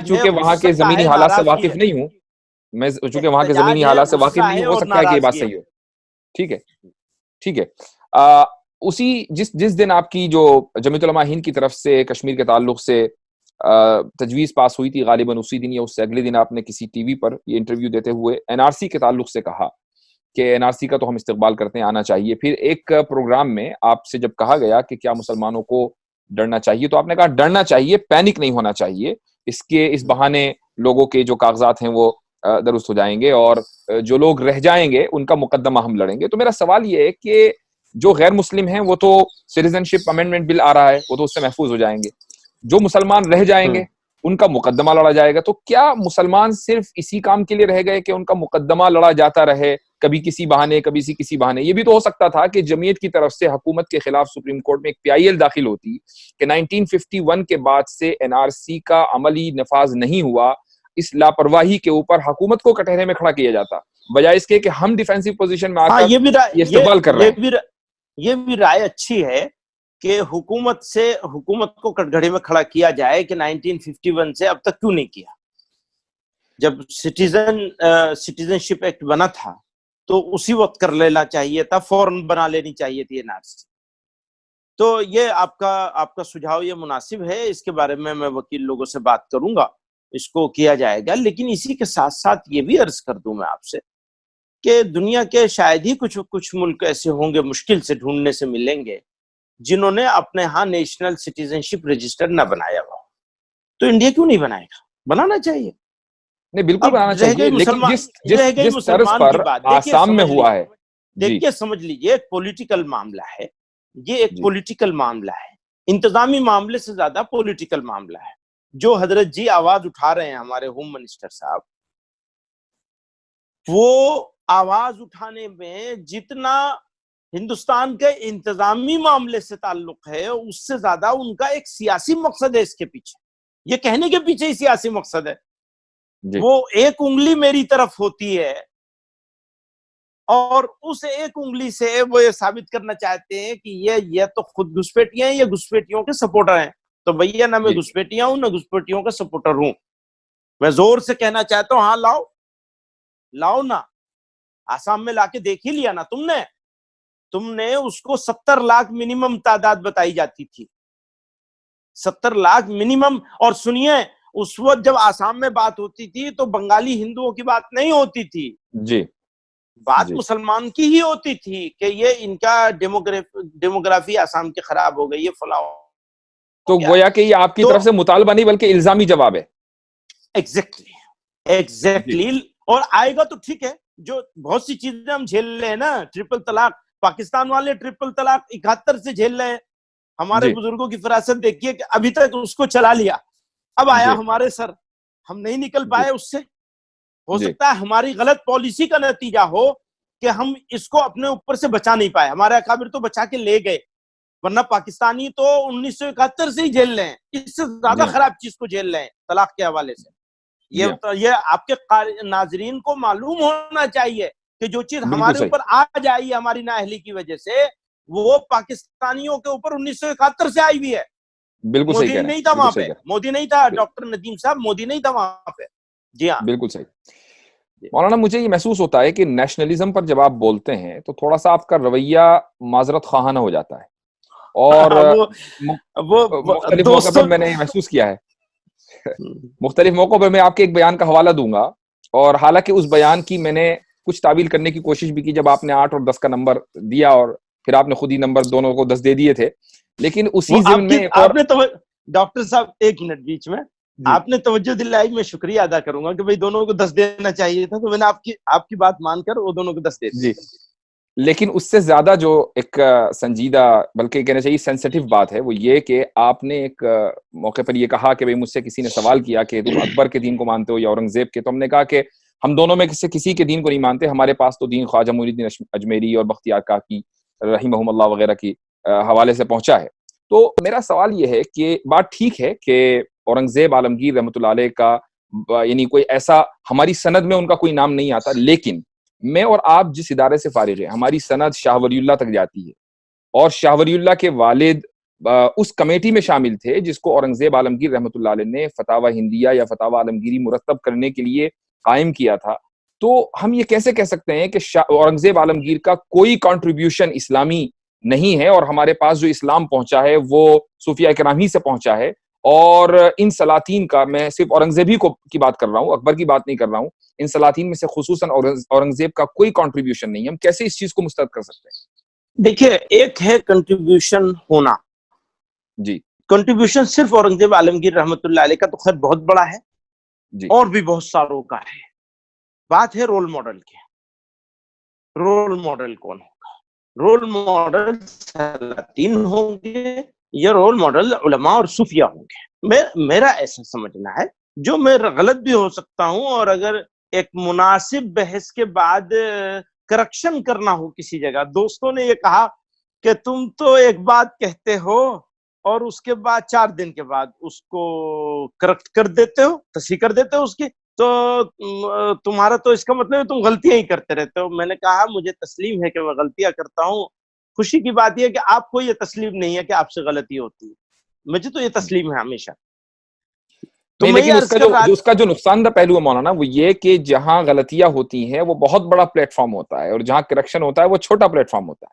چونکہ وہاں کے زمینی حالات سے واقف نہیں ہوں، میں چونکہ وہاں کے زمینی حالات سے واقف نہیں ہو سکتا ہے کہ یہ بات صحیح ہو. ٹھیک ہے ٹھیک ہے. اسی جس دن آپ کی جو جمعیت علماء ہند کی طرف سے کشمیر کے تعلق سے تجویز پاس ہوئی تھی، غالباً اسی دن یا اس سے اگلے دن آپ نے کسی ٹی وی پر یہ انٹرویو دیتے ہوئے این آر سی کے تعلق سے کہا کہ این آر سی کا تو ہم استقبال کرتے ہیں، آنا چاہیے. پھر ایک پروگرام میں آپ سے جب کہا گیا کہ کیا مسلمانوں کو ڈرنا چاہیے تو آپ نے کہا ڈرنا چاہیے، پینک نہیں ہونا چاہیے، اس بہانے لوگوں کے جو کاغذات ہیں وہ درست ہو جائیں گے اور جو لوگ رہ جائیں گے ان کا مقدمہ ہم لڑیں گے. تو میرا سوال یہ ہے کہ جو غیر مسلم ہیں وہ تو سٹیزن شپ امینڈمنٹ بل آ رہا ہے، وہ تو اس سے محفوظ ہو جائیں گے، جو مسلمان رہ جائیں گے ان کا مقدمہ لڑا جائے گا. تو کیا مسلمان صرف اسی کام کے لیے رہ گئے کہ ان کا مقدمہ لڑا جاتا رہے، کبھی کسی بہانے کبھی کسی بہانے؟ یہ بھی تو ہو سکتا تھا کہ جمعیت کی طرف سے حکومت کے خلاف سپریم کورٹ میں ایک پی آئی ایل داخل ہوتی کہ 1951 کے بعد سے این آر سی کا عملی نفاذ نہیں ہوا، اس لاپرواہی کے اوپر حکومت کو کٹہرے میں کھڑا کیا جاتا بجائے اس کے کہ ہم ڈیفینسو پوزیشن میں آ کر یہ استقبال کر رہے ہیں. یہ بھی رائے اچھی ہے کہ حکومت کو کٹگھڑے میں کھڑا کیا جائے کہ 1951 سے اب تک کیوں نہیں کیا. جب سٹیزن شپ ایکٹ بنا تھا تو اسی وقت کر لینا چاہیے تھا، فوراً بنا لینی چاہیے تھی این آر سی. تو یہ آپ کا سجھاؤ یہ مناسب ہے، اس کے بارے میں وکیل لوگوں سے بات کروں گا، اس کو کیا جائے گا. لیکن اسی کے ساتھ ساتھ یہ بھی عرض کر دوں میں آپ سے کہ دنیا کے شاید ہی کچھ ملک ایسے ہوں گے، مشکل سے ڈھونڈنے سے ملیں گے، جنہوں نے اپنے ہاں نیشنل سٹیزن شپ رجسٹر نہ بنایا ہوا. تو انڈیا کیوں نہیں بنائے گا؟ بنانا چاہیے. نہیں بالکل بنانا چاہیے، لیکن جس طرز پر آسام میں ہوا ہے، دیکھیے سمجھ لیجئے ایک پولیٹیکل معاملہ ہے، یہ ایک پولیٹیکل معاملہ ہے، انتظامی معاملے سے زیادہ پولیٹیکل معاملہ ہے. جو حضرت جی آواز اٹھا رہے ہیں ہمارے ہوم منسٹر صاحب، وہ آواز اٹھانے میں جتنا ہندوستان کے انتظامی معاملے سے تعلق ہے اس سے زیادہ ان کا ایک سیاسی مقصد ہے اس کے پیچھے. یہ کہنے کے پیچھے ہی سیاسی مقصد ہے. وہ ایک انگلی میری طرف ہوتی ہے اور اس ایک انگلی سے وہ یہ ثابت کرنا چاہتے ہیں کہ یہ تو خود گھسپیٹیاں ہیں، یہ گھسپیٹیوں کے سپورٹر ہیں. تو بھیا نہ میں گھسپیٹیاں ہوں نہ گھسپیٹیوں کا سپورٹر ہوں. میں زور سے کہنا چاہتا ہوں ہاں لاؤ نا. آسام میں لا کے دیکھ ہی لیا نا تم نے اس کو 70 لاکھ منیمم تعداد بتائی جاتی تھی، 70 لاکھ منیمم. اور سنیے اس وقت جب آسام میں بات ہوتی تھی تو بنگالی ہندوؤں کی بات نہیں ہوتی تھی، بات مسلمان کی ہی ہوتی تھی کہ یہ ان کا ڈیموگرافی آسام کی خراب ہو گئی، یہ فلاں. تو گویا کہ یہ آپ کی طرف سے مطالبہ نہیں بلکہ الزامی جواب ہے. ایگزیکٹلی. اور آئے گا تو ٹھیک ہے، جو بہت سی چیزیں ہم جھیل رہے ہیں نا، ٹرپل طلاق، پاکستان والے ٹرپل طلاق 71 سے جھیل رہے ہیں. ہمارے بزرگوں کی فراست دیکھیے کہ ابھی تک اس کو چلا لیا، اب آیا ہمارے سر، ہم نہیں نکل پائے اس سے. ہو سکتا ہے ہماری غلط پالیسی کا نتیجہ ہو کہ ہم اس کو اپنے اوپر سے بچا نہیں پائے. ہمارے اکابر تو بچا کے لے گئے، ورنہ پاکستانی تو 1971 سے ہی جھیل رہے ہیں، اس سے زیادہ خراب چیز کو جھیل رہے ہیں طلاق کے حوالے سے. یہ آپ کے ناظرین کو معلوم ہونا چاہیے کہ جو چیز ہمارے اوپر آ جائی ہماری نااہلی کی وجہ سے، وہ پاکستانیوں کے اوپر 1971 سے آئی ہوئی ہے. بالکل صحیح کہہ رہے ہیں. نہیں تھا وہاں پہ، مودی نہیں تھا، ڈاکٹر ندیم صاحب مودی نہیں تھا وہاں پہ. جی ہاں بالکل صحیح. مولانا مجھے یہ محسوس ہوتا ہے کہ نیشنلزم پر جب آپ بولتے ہیں تو تھوڑا سا آپ کا رویہ معذرت خواہانہ ہو جاتا ہے، اور مختلف موقع پر میں نے یہ محسوس کیا ہے. مختلف موقعوں پر میں آپ کے ایک بیان کا حوالہ دوں گا، اور حالانکہ اس بیان کی میں نے کچھ تعویل کرنے کی کوشش بھی کی جب آپ نے 8 اور 10 کا نمبر دیا، اور پھر آپ نے خود ہی نمبر دونوں کو 10 دے دیے تھے، لیکن اسی ضمن میں ایک اور ڈاکٹر صاحب ایک منٹ بیچ میں آپ نے توجہ دلائی، میں شکریہ ادا کروں گا کہ بھئی دونوں کو 10 دینا چاہیے تھا، تو میں نے آپ کی بات مان کر وہ دونوں کو 10 دے دیا. لیکن اس سے زیادہ جو ایک سنجیدہ بلکہ کہنا چاہیے سینسٹیو بات ہے وہ یہ کہ آپ نے ایک موقع پر یہ کہا کہ مجھ سے کسی نے سوال کیا کہ تم اکبر کے دین کو مانتے ہو یا اورنگزیب کے، تو ہم نے کہا کہ ہم دونوں میں سے کسی کے دین کو نہیں مانتے، ہمارے پاس تو دین خواجہ معین الدین اجمیری اور بختیار کاکی رحمہم اللہ وغیرہ کی حوالے سے پہنچا ہے. تو میرا سوال یہ ہے کہ بات ٹھیک ہے کہ اورنگزیب عالمگیر رحمۃ اللہ علیہ کا یعنی کوئی ایسا ہماری سند میں ان کا کوئی نام نہیں آتا، لیکن میں اور آپ جس ادارے سے فارغ ہیں ہماری سند شاہ ولی اللہ تک جاتی ہے، اور شاہ ولی اللہ کے والد اس کمیٹی میں شامل تھے جس کو اورنگزیب عالمگیر رحمۃ اللہ علیہ نے فتاوی ہندیہ یا فتاوی عالمگیری مرتب کرنے کے لیے قائم کیا تھا. تو ہم یہ کیسے کہہ سکتے ہیں کہ اورنگزیب عالمگیر کا کوئی کنٹریبیوشن اسلامی نہیں ہے، اور ہمارے پاس جو اسلام پہنچا ہے وہ صوفیاء کرام ہی سے پہنچا ہے، اور ان سلاطین کا، میں صرف اورنگزیب ہی کی بات کر رہا ہوں، اکبر کی بات نہیں کر رہا ہوں، ان سلاطین میں سے خصوصاً اورنگزیب کا کوئی کنٹریبیوشن نہیں ہے. ہم کیسے اس چیز کو مسترد کر سکتے ہیں؟ دیکھیے، ایک ہے کنٹریبیوشن ہونا، جی کنٹریبیوشن صرف اورنگزیب عالمگیر رحمۃ اللہ علیہ کا تو خیر بہت بڑا ہے، جی اور بھی بہت ساروں کا ہے. بات ہے رول ماڈل کی. رول ماڈل کون ہوگا؟ رول ماڈل سلاطین ہوں گے یا رول ماڈل علماء اور صوفیاء ہوں گے؟ میرا ایسا سمجھنا ہے، جو میں غلط بھی ہو سکتا ہوں، اور اگر ایک مناسب بحث کے بعد کریکشن کرنا ہو کسی جگہ، دوستوں نے یہ کہا کہ تم تو ایک بات کہتے ہو اور اس کے بعد 4 دن کے بعد اس کو کریکٹ کر دیتے ہو، تصحیح کر دیتے ہو اس کی، تو تمہارا تو اس کا مطلب ہے تم غلطیاں ہی کرتے رہتے ہو. میں نے کہا مجھے تسلیم ہے کہ میں غلطیاں کرتا ہوں، خوشی کی بات یہ ہے کہ آپ کو یہ تسلیم نہیں ہے کہ آپ سے غلطی ہوتی ہے، مجھے تو یہ تسلیم ہے ہمیشہ. تو نہیں، میں لیکن یہ عرض کر رہا اس کا جو نقصان دہ پہلو ہے مولانا وہ یہ کہ جہاں غلطیاں ہوتی ہیں وہ بہت بڑا پلیٹ فارم ہوتا ہے، اور جہاں کریکشن ہوتا ہے وہ چھوٹا پلیٹ فارم ہوتا ہے.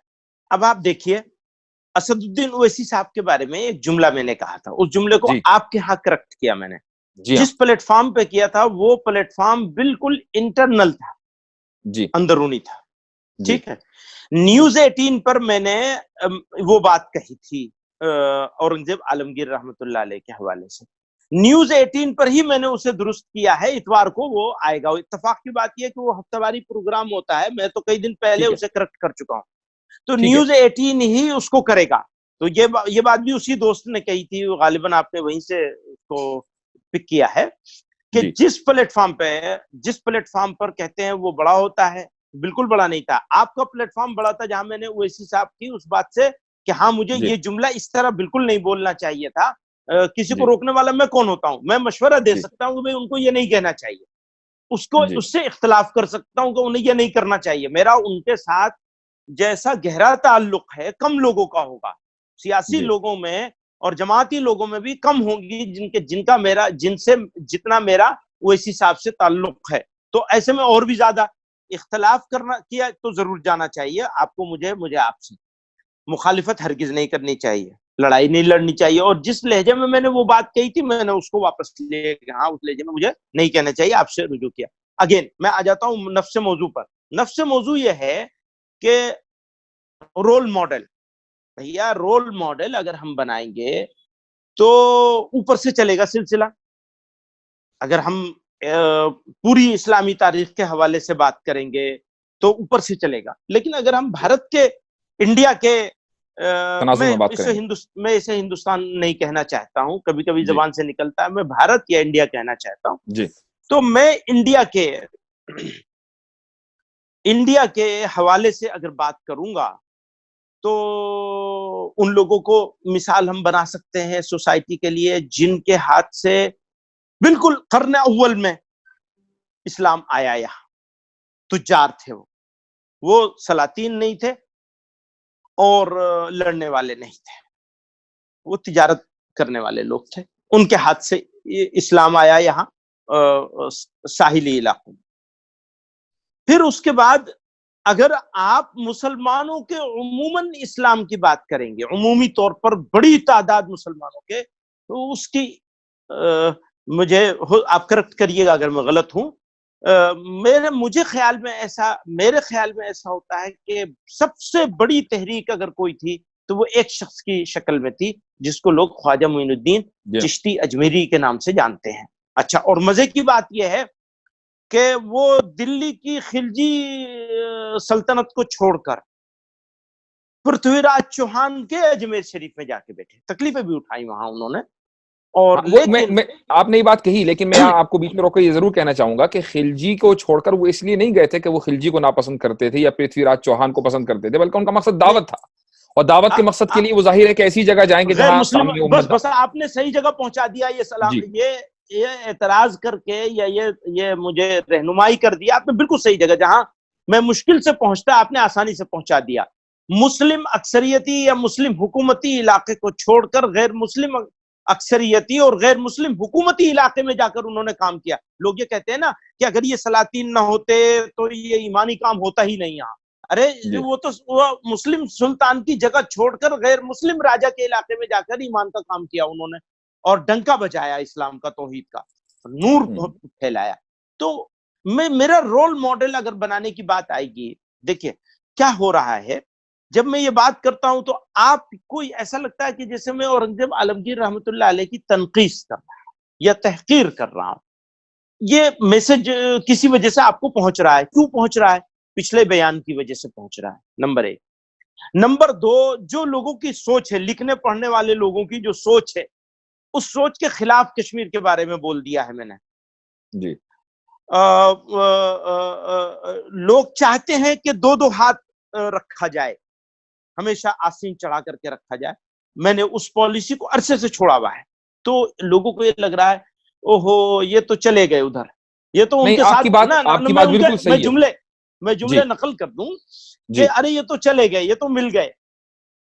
اب آپ دیکھیے، اسد الدین اویسی صاحب کے بارے میں ایک جملہ میں نے کہا تھا، اس جملے کو جی آپ کے ہاں کریکٹ کیا میں نے. جی جس پلیٹ فارم پہ کیا تھا وہ پلیٹ فارم بالکل انٹرنل تھا، جی اندرونی تھا. جی ٹھیک ہے. نیوز 18 پر میں نے وہ بات کہی تھی اورنگزیب عالمگیر رحمۃ اللہ علیہ کے حوالے سے. نیوز 18 پر ہی میں نے اسے درست کیا ہے، اتوار کو وہ آئے گا. اتفاق کی بات یہ کہ وہ ہفتہ واری پروگرام ہوتا ہے، میں تو کئی دن پہلے اسے کریکٹ کر چکا ہوں، تو نیوز 18 ہی اس کو کرے گا. تو یہ بات بھی اسی دوست نے کہی تھی، غالباً آپ نے وہیں سے اس کو پک کیا ہے، کہ جس پلیٹ فارم پر کہتے ہیں وہ بڑا ہوتا ہے، بالکل بڑا نہیں تھا. آپ کا پلیٹ فارم بڑا تھا جہاں میں نے اویسی صاحب کی اس بات سے کہ ہاں مجھے یہ جملہ اس طرح بالکل نہیں بولنا چاہیے تھا. کسی کو روکنے والا میں کون ہوتا ہوں؟ میں مشورہ دے سکتا ہوں کہ بھئی ان کو یہ نہیں کہنا چاہیے، اس سے اختلاف کر سکتا ہوں کہ انہیں یہ نہیں کرنا چاہیے. میرا ان کے ساتھ جیسا گہرا تعلق ہے کم لوگوں کا ہوگا، سیاسی لوگوں میں اور جماعتی لوگوں میں بھی کم ہوں گی جن سے جتنا میرا اویسی صاحب سے تعلق ہے. تو ایسے میں اور بھی زیادہ اختلاف کرنا کیا تو ضرور جانا چاہیے آپ کو، مجھے آپ سے مخالفت ہرگز نہیں کرنی چاہیے، لڑائی نہیں لڑنی چاہیے. اور جس لہجے میں نے وہ بات کہی تھی میں نے اس کو واپس لے کہ ہاں اس لہجے میں مجھے نہیں کہنا چاہیے، آپ سے رجوع کیا. اگین میں آ جاتا ہوں نفس موضوع پر. نفس موضوع یہ ہے کہ رول ماڈل، بھیا رول ماڈل اگر ہم بنائیں گے تو اوپر سے چلے گا سلسلہ. اگر ہم پوری اسلامی تاریخ کے حوالے سے بات کریں گے تو اوپر سے چلے گا، لیکن اگر ہم بھارت کے، انڈیا کے، میں اسے ہندوستان نہیں کہنا چاہتا ہوں، کبھی کبھی زبان سے نکلتا ہے، میں بھارت یا انڈیا کہنا چاہتا ہوں. تو میں انڈیا کے حوالے سے اگر بات کروں گا تو ان لوگوں کو مثال ہم بنا سکتے ہیں سوسائٹی کے لیے جن کے ہاتھ سے بالکل قرن اول میں اسلام آیا. یہاں تجار تھے، وہ سلاطین نہیں تھے اور لڑنے والے نہیں تھے، وہ تجارت کرنے والے لوگ تھے. ان کے ہاتھ سے اسلام آیا یہاں ساحلی علاقوں میں. پھر اس کے بعد اگر آپ مسلمانوں کے عموماً اسلام کی بات کریں گے، عمومی طور پر بڑی تعداد مسلمانوں کے، تو اس کی مجھے آپ کریکٹ کریے گا اگر میں غلط ہوں، میرے خیال میں ایسا ہوتا ہے کہ سب سے بڑی تحریک اگر کوئی تھی تو وہ ایک شخص کی شکل میں تھی، جس کو لوگ خواجہ معین الدین چشتی اجمیری کے نام سے جانتے ہیں۔ اچھا، اور مزے کی بات یہ ہے کہ وہ دلی کی خلجی سلطنت کو چھوڑ کر پرتھوی راج چوہان کے اجمیر شریف میں جا کے بیٹھے، تکلیفیں بھی اٹھائی وہاں انہوں نے۔ اور لیکن آپ نے یہ بات کہی، لیکن میں آپ کو بیچ میں روک کے یہ ضرور کہنا چاہوں گا کہ خلجی کو چھوڑ کر وہ اس لیے نہیں گئے تھے کہ وہ خلجی کو ناپسند کرتے تھے یا پرتھوی راج چوہان کو پسند کرتے تھے، بلکہ ان کا مقصد دعوت تھا، اور دعوت کے مقصد کے لیے وہ ظاہر ہے کہ ایسی جگہ جائیں گے غیر جہاں مسلم، سامنے امت بس آپ نے صحیح جگہ پہنچا دیا۔ جی یہ اعتراض کر کے یا یہ مجھے رہنمائی کر دیا آپ نے بالکل صحیح جگہ، جہاں میں مشکل سے پہنچتا آپ نے آسانی سے پہنچا دیا۔ مسلم اکثریتی یا مسلم حکومتی علاقے کو چھوڑ کر غیر مسلم اکثریتی اور غیر مسلم حکومتی علاقے میں جا کر انہوں نے کام کیا۔ لوگ یہ کہتے ہیں نا کہ اگر یہ سلاطین نہ ہوتے تو یہ ایمانی کام ہوتا ہی نہیں یہاں۔ ارے وہ تو مسلم سلطان کی جگہ چھوڑ کر غیر مسلم راجا کے علاقے میں جا کر ایمان کا کام کیا انہوں نے، اور ڈنکا بجایا اسلام کا، توحید کا نور پھیلایا۔ تو میرا رول ماڈل اگر بنانے کی بات آئے گی، دیکھیے کیا ہو رہا ہے جب میں یہ بات کرتا ہوں تو آپ کو ایسا لگتا ہے کہ جیسے میں اورنگزیب عالمگیر رحمۃ اللہ علیہ کی تنقید کر رہا ہوں یا تحقیر کر رہا ہوں۔ یہ میسج کسی وجہ سے آپ کو پہنچ رہا ہے، کیوں پہنچ رہا ہے؟ پچھلے بیان کی وجہ سے پہنچ رہا ہے، نمبر 1۔ نمبر 2، جو لوگوں کی سوچ ہے، لکھنے پڑھنے والے لوگوں کی جو سوچ ہے، اس سوچ کے خلاف کشمیر کے بارے میں بول دیا ہے میں نے۔ جی لوگ چاہتے ہیں کہ دو ہاتھ رکھا جائے، ہمیشہ آسین چڑھا کر کے رکھا جائے۔ میں نے اس پالیسی کو عرصے سے چھوڑا ہوا ہے، تو لوگوں کو یہ لگ رہا ہے اوہو یہ تو چلے گئے ادھر، یہ تو ان کے ساتھ میں جملے نقل کر دوں کہ ارے یہ تو چلے گئے، یہ تو مل گئے،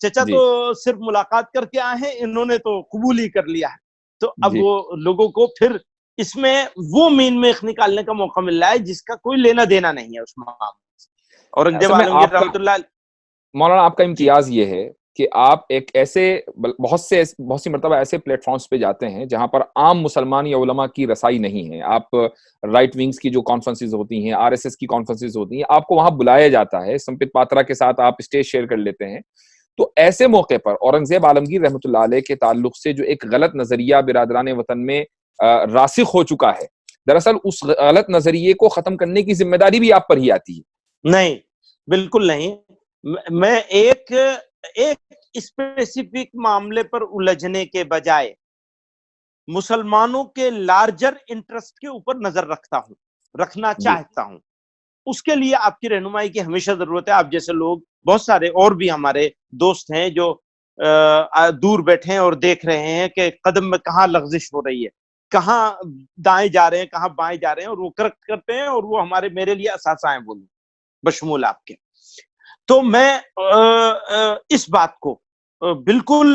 چچا تو صرف ملاقات کر کے آئے ہیں، انہوں نے تو قبول ہی کر لیا ہے۔ تو اب وہ لوگوں کو پھر اس میں وہ مین میخ نکالنے کا موقع مل رہا ہے جس کا کوئی لینا دینا نہیں ہے اس معاملے سے۔ اورنگزیب عالمگیر رحمۃ اللہ مولانا، آپ کا امتیاز یہ ہے کہ آپ ایک ایسے بہت سی مرتبہ ایسے پلیٹ فارمز پہ جاتے ہیں جہاں پر عام مسلمان یا علماء کی رسائی نہیں ہے۔ آپ رائٹ ونگز کی جو کانفرنسز ہوتی ہیں، RSS کی کانفرنسز ہوتی ہیں، آپ کو وہاں بلایا جاتا ہے، سمپت پاترا کے ساتھ آپ اسٹیج شیئر کر لیتے ہیں۔ تو ایسے موقع پر اورنگزیب عالمگیر رحمۃ اللہ علیہ کے تعلق سے جو ایک غلط نظریہ برادران وطن میں راسخ ہو چکا ہے، دراصل اس غلط نظریے کو ختم کرنے کی ذمہ داری بھی آپ پر ہی آتی ہے۔ نہیں، بالکل نہیں۔ میں ایک اسپیسیفک معاملے پر الجھنے کے بجائے مسلمانوں کے لارجر انٹرسٹ کے اوپر نظر رکھنا چاہتا ہوں۔ اس کے لیے آپ کی رہنمائی کی ہمیشہ ضرورت ہے۔ آپ جیسے لوگ، بہت سارے اور بھی ہمارے دوست ہیں جو دور بیٹھے ہیں اور دیکھ رہے ہیں کہ قدم میں کہاں لغزش ہو رہی ہے، کہاں دائیں جا رہے ہیں، کہاں بائیں جا رہے ہیں، اور وہ کریکٹ کرتے ہیں، اور وہ میرے لیے اساتذہ ہیں، بولوں بشمول آپ کے۔ تو میں اس بات کو بالکل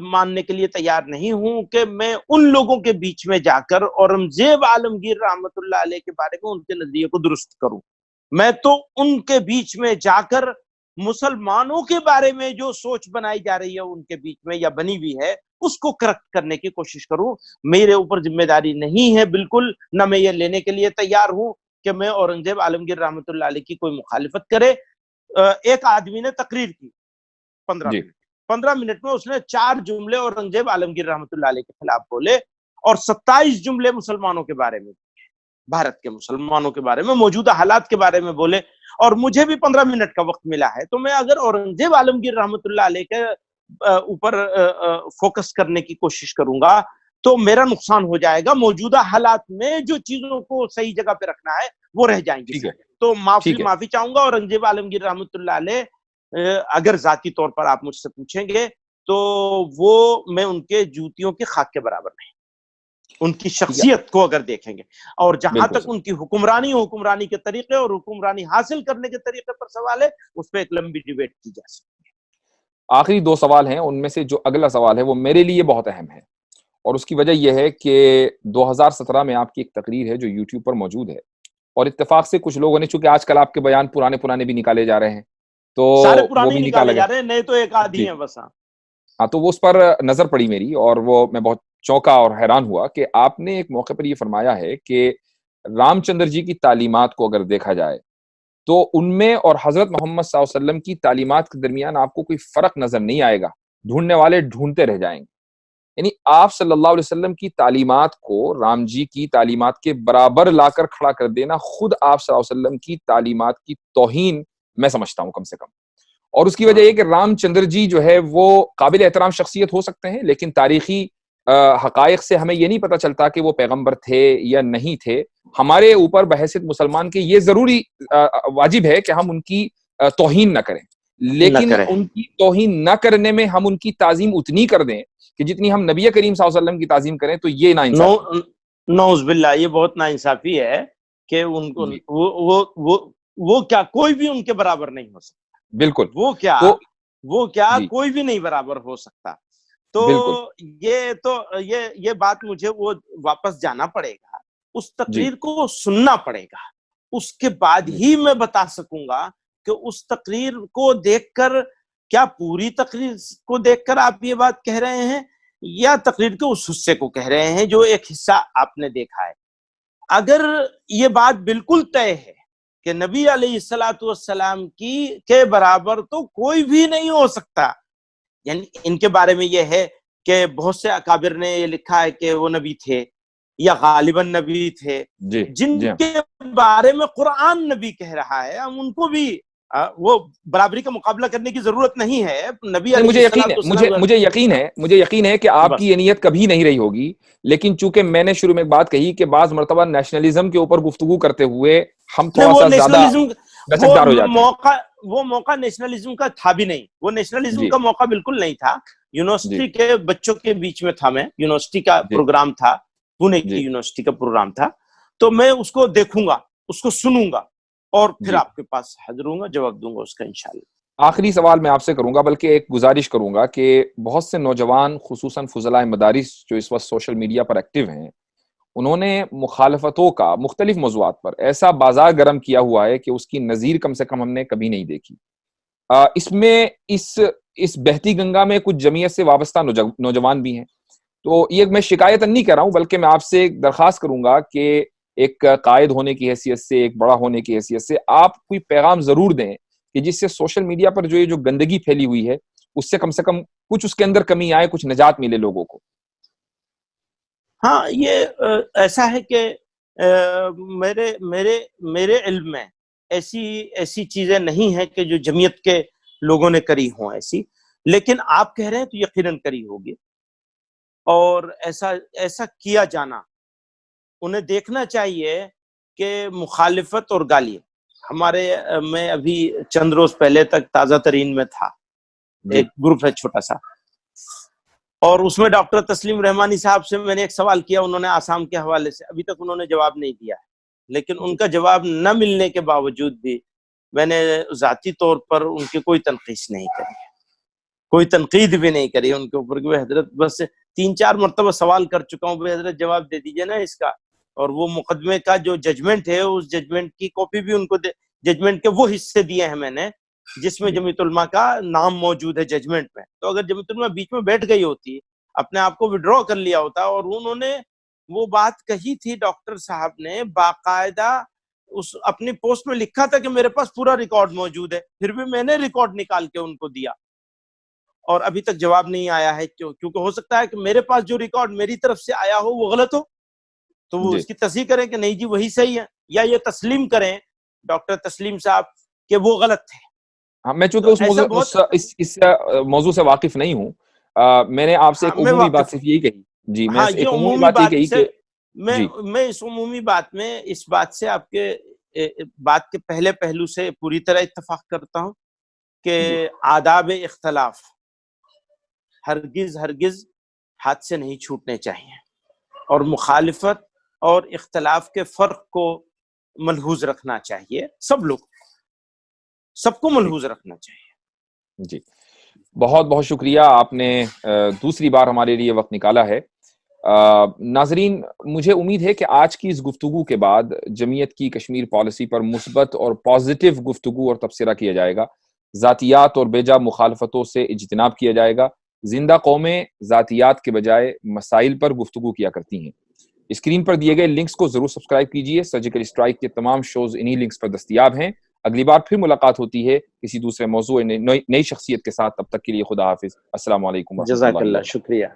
ماننے کے لیے تیار نہیں ہوں کہ میں ان لوگوں کے بیچ میں جا کر اورنگزیب عالمگیر رحمت اللہ علیہ کے بارے میں ان کے نظریے کو درست کروں۔ میں تو ان کے بیچ میں جا کر مسلمانوں کے بارے میں جو سوچ بنائی جا رہی ہے ان کے بیچ میں یا بنی ہوئی ہے، اس کو کریکٹ کرنے کی کوشش کروں۔ میرے اوپر ذمہ داری نہیں ہے بالکل، نہ میں یہ لینے کے لیے تیار ہوں کہ میں اورنگزیب عالمگیر رحمت اللہ علیہ کی کوئی مخالفت کرے۔ ایک آدمی نے تقریر کی 15 منٹ میں، اس نے 4 جملے اورنگزیب عالمگیر رحمت اللہ علیہ کے خلاف بولے اور 27 جملے مسلمانوں کے بارے میں، بھارت کے مسلمانوں کے بارے میں، موجودہ حالات کے بارے میں بولے، اور مجھے بھی 15 منٹ کا وقت ملا ہے۔ تو میں اگر اورنگزیب عالمگیر رحمت اللہ علیہ کے اوپر فوکس کرنے کی کوشش کروں گا تو میرا نقصان ہو جائے گا۔ موجودہ حالات میں جو چیزوں کو صحیح جگہ پہ رکھنا ہے وہ رہ جائیں گی۔ تو معافی چاہوں گا اورنگزیب عالمگیر رحمت اللہ علیہ، اگر ذاتی طور پر آپ مجھ سے پوچھیں گے تو وہ میں ان کے جوتیوں کی خاک کے برابر نہیں۔ ان کی شخصیت کو اگر دیکھیں گے، اور جہاں تک ان کی حکمرانی کے طریقے اور حکمرانی حاصل کرنے کے طریقے پر سوال ہے، اس پہ ایک لمبی ڈیبیٹ کی جا سکتی ہے۔ آخری 2 سوال ہیں، ان میں سے جو اگلا سوال ہے وہ میرے لیے بہت اہم ہے، اور اس کی وجہ یہ ہے کہ 2017 میں آپ کی ایک تقریر ہے جو یوٹیوب پر موجود ہے، اور اتفاق سے کچھ لوگوں نے، چونکہ آج کل آپ کے بیان پرانے بھی نکالے جا رہے ہیں، تو سارے پرانے نکالے جا رہے ہیں، نئے تو ایک آدھی ہیں بس۔ ہاں، تو وہ اس پر نظر پڑی میری، اور وہ میں بہت چونکا اور حیران ہوا کہ آپ نے ایک موقع پر یہ فرمایا ہے کہ رام چندر جی کی تعلیمات کو اگر دیکھا جائے تو ان میں اور حضرت محمد صلی اللہ علیہ وسلم کی تعلیمات کے درمیان آپ کو کوئی فرق نظر نہیں آئے گا، ڈھونڈنے والے ڈھونڈتے رہ جائیں گے. یعنی آپ صلی اللہ علیہ وسلم کی تعلیمات کو رام جی کی تعلیمات کے برابر لا کر کھڑا کر دینا خود آپ صلی اللہ علیہ وسلم کی تعلیمات کی توہین میں سمجھتا ہوں کم سے کم. اور اس کی وجہ یہ کہ رام چندر جی جو ہے وہ قابل احترام شخصیت ہو سکتے ہیں، لیکن تاریخی حقائق سے ہمیں یہ نہیں پتہ چلتا کہ وہ پیغمبر تھے یا نہیں تھے. ہمارے اوپر بحیثیت مسلمان کے یہ ضروری واجب ہے کہ ہم ان کی توہین نہ کریں، لیکن ان کی توہین نہ کرنے میں ہم ان کی تعظیم اتنی کر دیں کہ جتنی ہم نبی کریم صلی اللہ علیہ وسلم کی تعظیم کریں، تو یہ ناانصافی. نعوذ باللہ، یہ بہت ناانصافی ہے کہ ان کو وہ کیا کوئی بھی ان کے برابر نہیں ہو سکتا. بالکل، وہ کیا کوئی بھی نہیں برابر ہو سکتا. تو یہ بات مجھے وہ واپس جانا پڑے گا، اس تقریر کو سننا پڑے گا، اس کے بعد ہی میں بتا سکوں گا کہ اس تقریر کو دیکھ کر، کیا پوری تقریر کو دیکھ کر آپ یہ بات کہہ رہے ہیں یا تقریر کے اس حصے کو کہہ رہے ہیں جو ایک حصہ آپ نے دیکھا ہے. اگر یہ بات بالکل طے ہے کہ نبی علیہ الصلوۃ والسلام کے برابر تو کوئی بھی نہیں ہو سکتا، یعنی ان کے بارے میں یہ ہے کہ بہت سے اکابر نے یہ لکھا ہے کہ وہ نبی تھے یا غالباً نبی تھے، جن کے بارے میں قرآن نبی کہہ رہا ہے، ہم ان کو بھی وہ برابری کا مقابلہ کرنے کی ضرورت نہیں ہے. نبی مجھے یقین ہے کہ آپ کی یہ نیت کبھی نہیں رہی ہوگی، لیکن چونکہ میں نے شروع میں ایک بات کہی کہ بعض مرتبہ نیشنلزم کے اوپر گفتگو کرتے ہوئے ہم تھوڑا سا زیادہ لچکدار ہو جاتے ہیں. وہ موقع نیشنلزم کا تھا بھی نہیں، وہ نیشنلزم کا موقع بالکل نہیں تھا. یونیورسٹی کے بچوں کے بیچ میں تھا، میں یونیورسٹی کا پروگرام تھا، پونے کی یونیورسٹی کا پروگرام تھا، تو میں اس کو دیکھوں گا، اس کو سنوں گا اور پھر آپ کے پاس حاضر ہوں گا، جواب دوں گا اس کا انشاءاللہ. آخری سوال میں آپ سے کروں گا، بلکہ ایک گزارش کروں گا کہ بہت سے نوجوان خصوصاً فضلاء مدارس جو اس وقت سوشل میڈیا پر ایکٹیو ہیں، انہوں نے مخالفتوں کا مختلف موضوعات پر ایسا بازار گرم کیا ہوا ہے کہ اس کی نظیر کم سے کم ہم نے کبھی نہیں دیکھی. اس میں اس بہتی گنگا میں کچھ جمعیت سے وابستہ نوجوان بھی ہیں. تو یہ میں شکایت نہیں کر رہا ہوں، بلکہ میں آپ سے ایک درخواست کروں گا کہ ایک قائد ہونے کی حیثیت سے، ایک بڑا ہونے کی حیثیت سے آپ کوئی پیغام ضرور دیں کہ جس سے سوشل میڈیا پر جو گندگی پھیلی ہوئی ہے اس سے کم کچھ اس کے اندر کمی آئے، کچھ نجات ملے لوگوں کو. ہاں، یہ ایسا ہے کہ میرے علم میں ایسی چیزیں نہیں ہیں کہ جو جمعیت کے لوگوں نے کری ہوں ایسی، لیکن آپ کہہ رہے ہیں تو یقیناً کری ہوگی. اور ایسا کیا جانا، انہیں دیکھنا چاہیے کہ مخالفت اور گالی میں ابھی چند روز پہلے تک تازہ ترین میں تھا، ایک گروپ ہے چھوٹا سا، اور اس میں ڈاکٹر تسلیم رحمانی صاحب سے میں نے ایک سوال کیا، انہوں نے آسام کے حوالے سے ابھی تک انہوں نے جواب نہیں دیا ہے، لیکن ان کا جواب نہ ملنے کے باوجود بھی میں نے ذاتی طور پر ان کی کوئی تنقید نہیں کری، کوئی تنقید بھی نہیں کری ان کے اوپر کہ حضرت بس 3-4 مرتبہ سوال کر چکا ہوں، حضرت جواب دے دیجئے نا اس کا. اور وہ مقدمے کا جو ججمنٹ ہے، اس ججمنٹ کی کاپی بھی ان کو ججمنٹ کے وہ حصے دیے ہیں میں نے جس میں جمعیت علماء کا نام موجود ہے ججمنٹ میں. تو اگر جمعیت علماء بیچ میں بیٹھ گئی ہوتی، اپنے آپ کو وڈرا کر لیا ہوتا، اور انہوں نے وہ بات کہی تھی، ڈاکٹر صاحب نے باقاعدہ اس اپنی پوسٹ میں لکھا تھا کہ میرے پاس پورا ریکارڈ موجود ہے، پھر بھی میں نے ریکارڈ نکال کے ان کو دیا اور ابھی تک جواب نہیں آیا ہے. کیونکہ ہو سکتا ہے کہ میرے پاس جو ریکارڈ میری طرف سے آیا ہو وہ غلط ہو، تو وہ اس کی تصحیح کریں کہ نہیں جی وہی صحیح ہے، یا یہ تسلیم کریں ڈاکٹر تسلیم صاحب کہ وہ غلط تھے. ہاں، میں چونکہ اس موضوع سے واقف نہیں ہوں، میں نے آپ سے ایک عمومی بات صرف یہی کہی. جی، میں ایک عمومی بات یہ کہی کہ میں اس عمومی بات میں اس بات سے آپ کے بات کے پہلے پہلو سے پوری طرح اتفاق کرتا ہوں کہ آداب اختلاف ہرگز ہاتھ سے نہیں چھوٹنے چاہیے، اور مخالفت اور اختلاف کے فرق کو ملحوظ رکھنا چاہیے. سب کو ملحوظ رکھنا چاہیے. جی، بہت بہت شکریہ، آپ نے دوسری بار ہمارے لیے وقت نکالا ہے. ناظرین، مجھے امید ہے کہ آج کی اس گفتگو کے بعد جمعیت کی کشمیر پالیسی پر مثبت اور پازیٹیو گفتگو اور تبصرہ کیا جائے گا، ذاتیات اور بیجا مخالفتوں سے اجتناب کیا جائے گا، زندہ قومیں ذاتیات کے بجائے مسائل پر گفتگو کیا کرتی ہیں۔ اسکرین پر دیے گئے لنکس کو ضرور سبسکرائب کیجیے۔ سرجیکل اسٹرائک کے تمام شوز انہی لنکس پر دستیاب ہیں۔ اگلی بار پھر ملاقات ہوتی ہے کسی دوسرے موضوع نئی شخصیت کے ساتھ۔ تب تک کے لیے خدا حافظ۔ السلام علیکم ورحمۃ اللہ۔ جزاک اللہ، شکریہ۔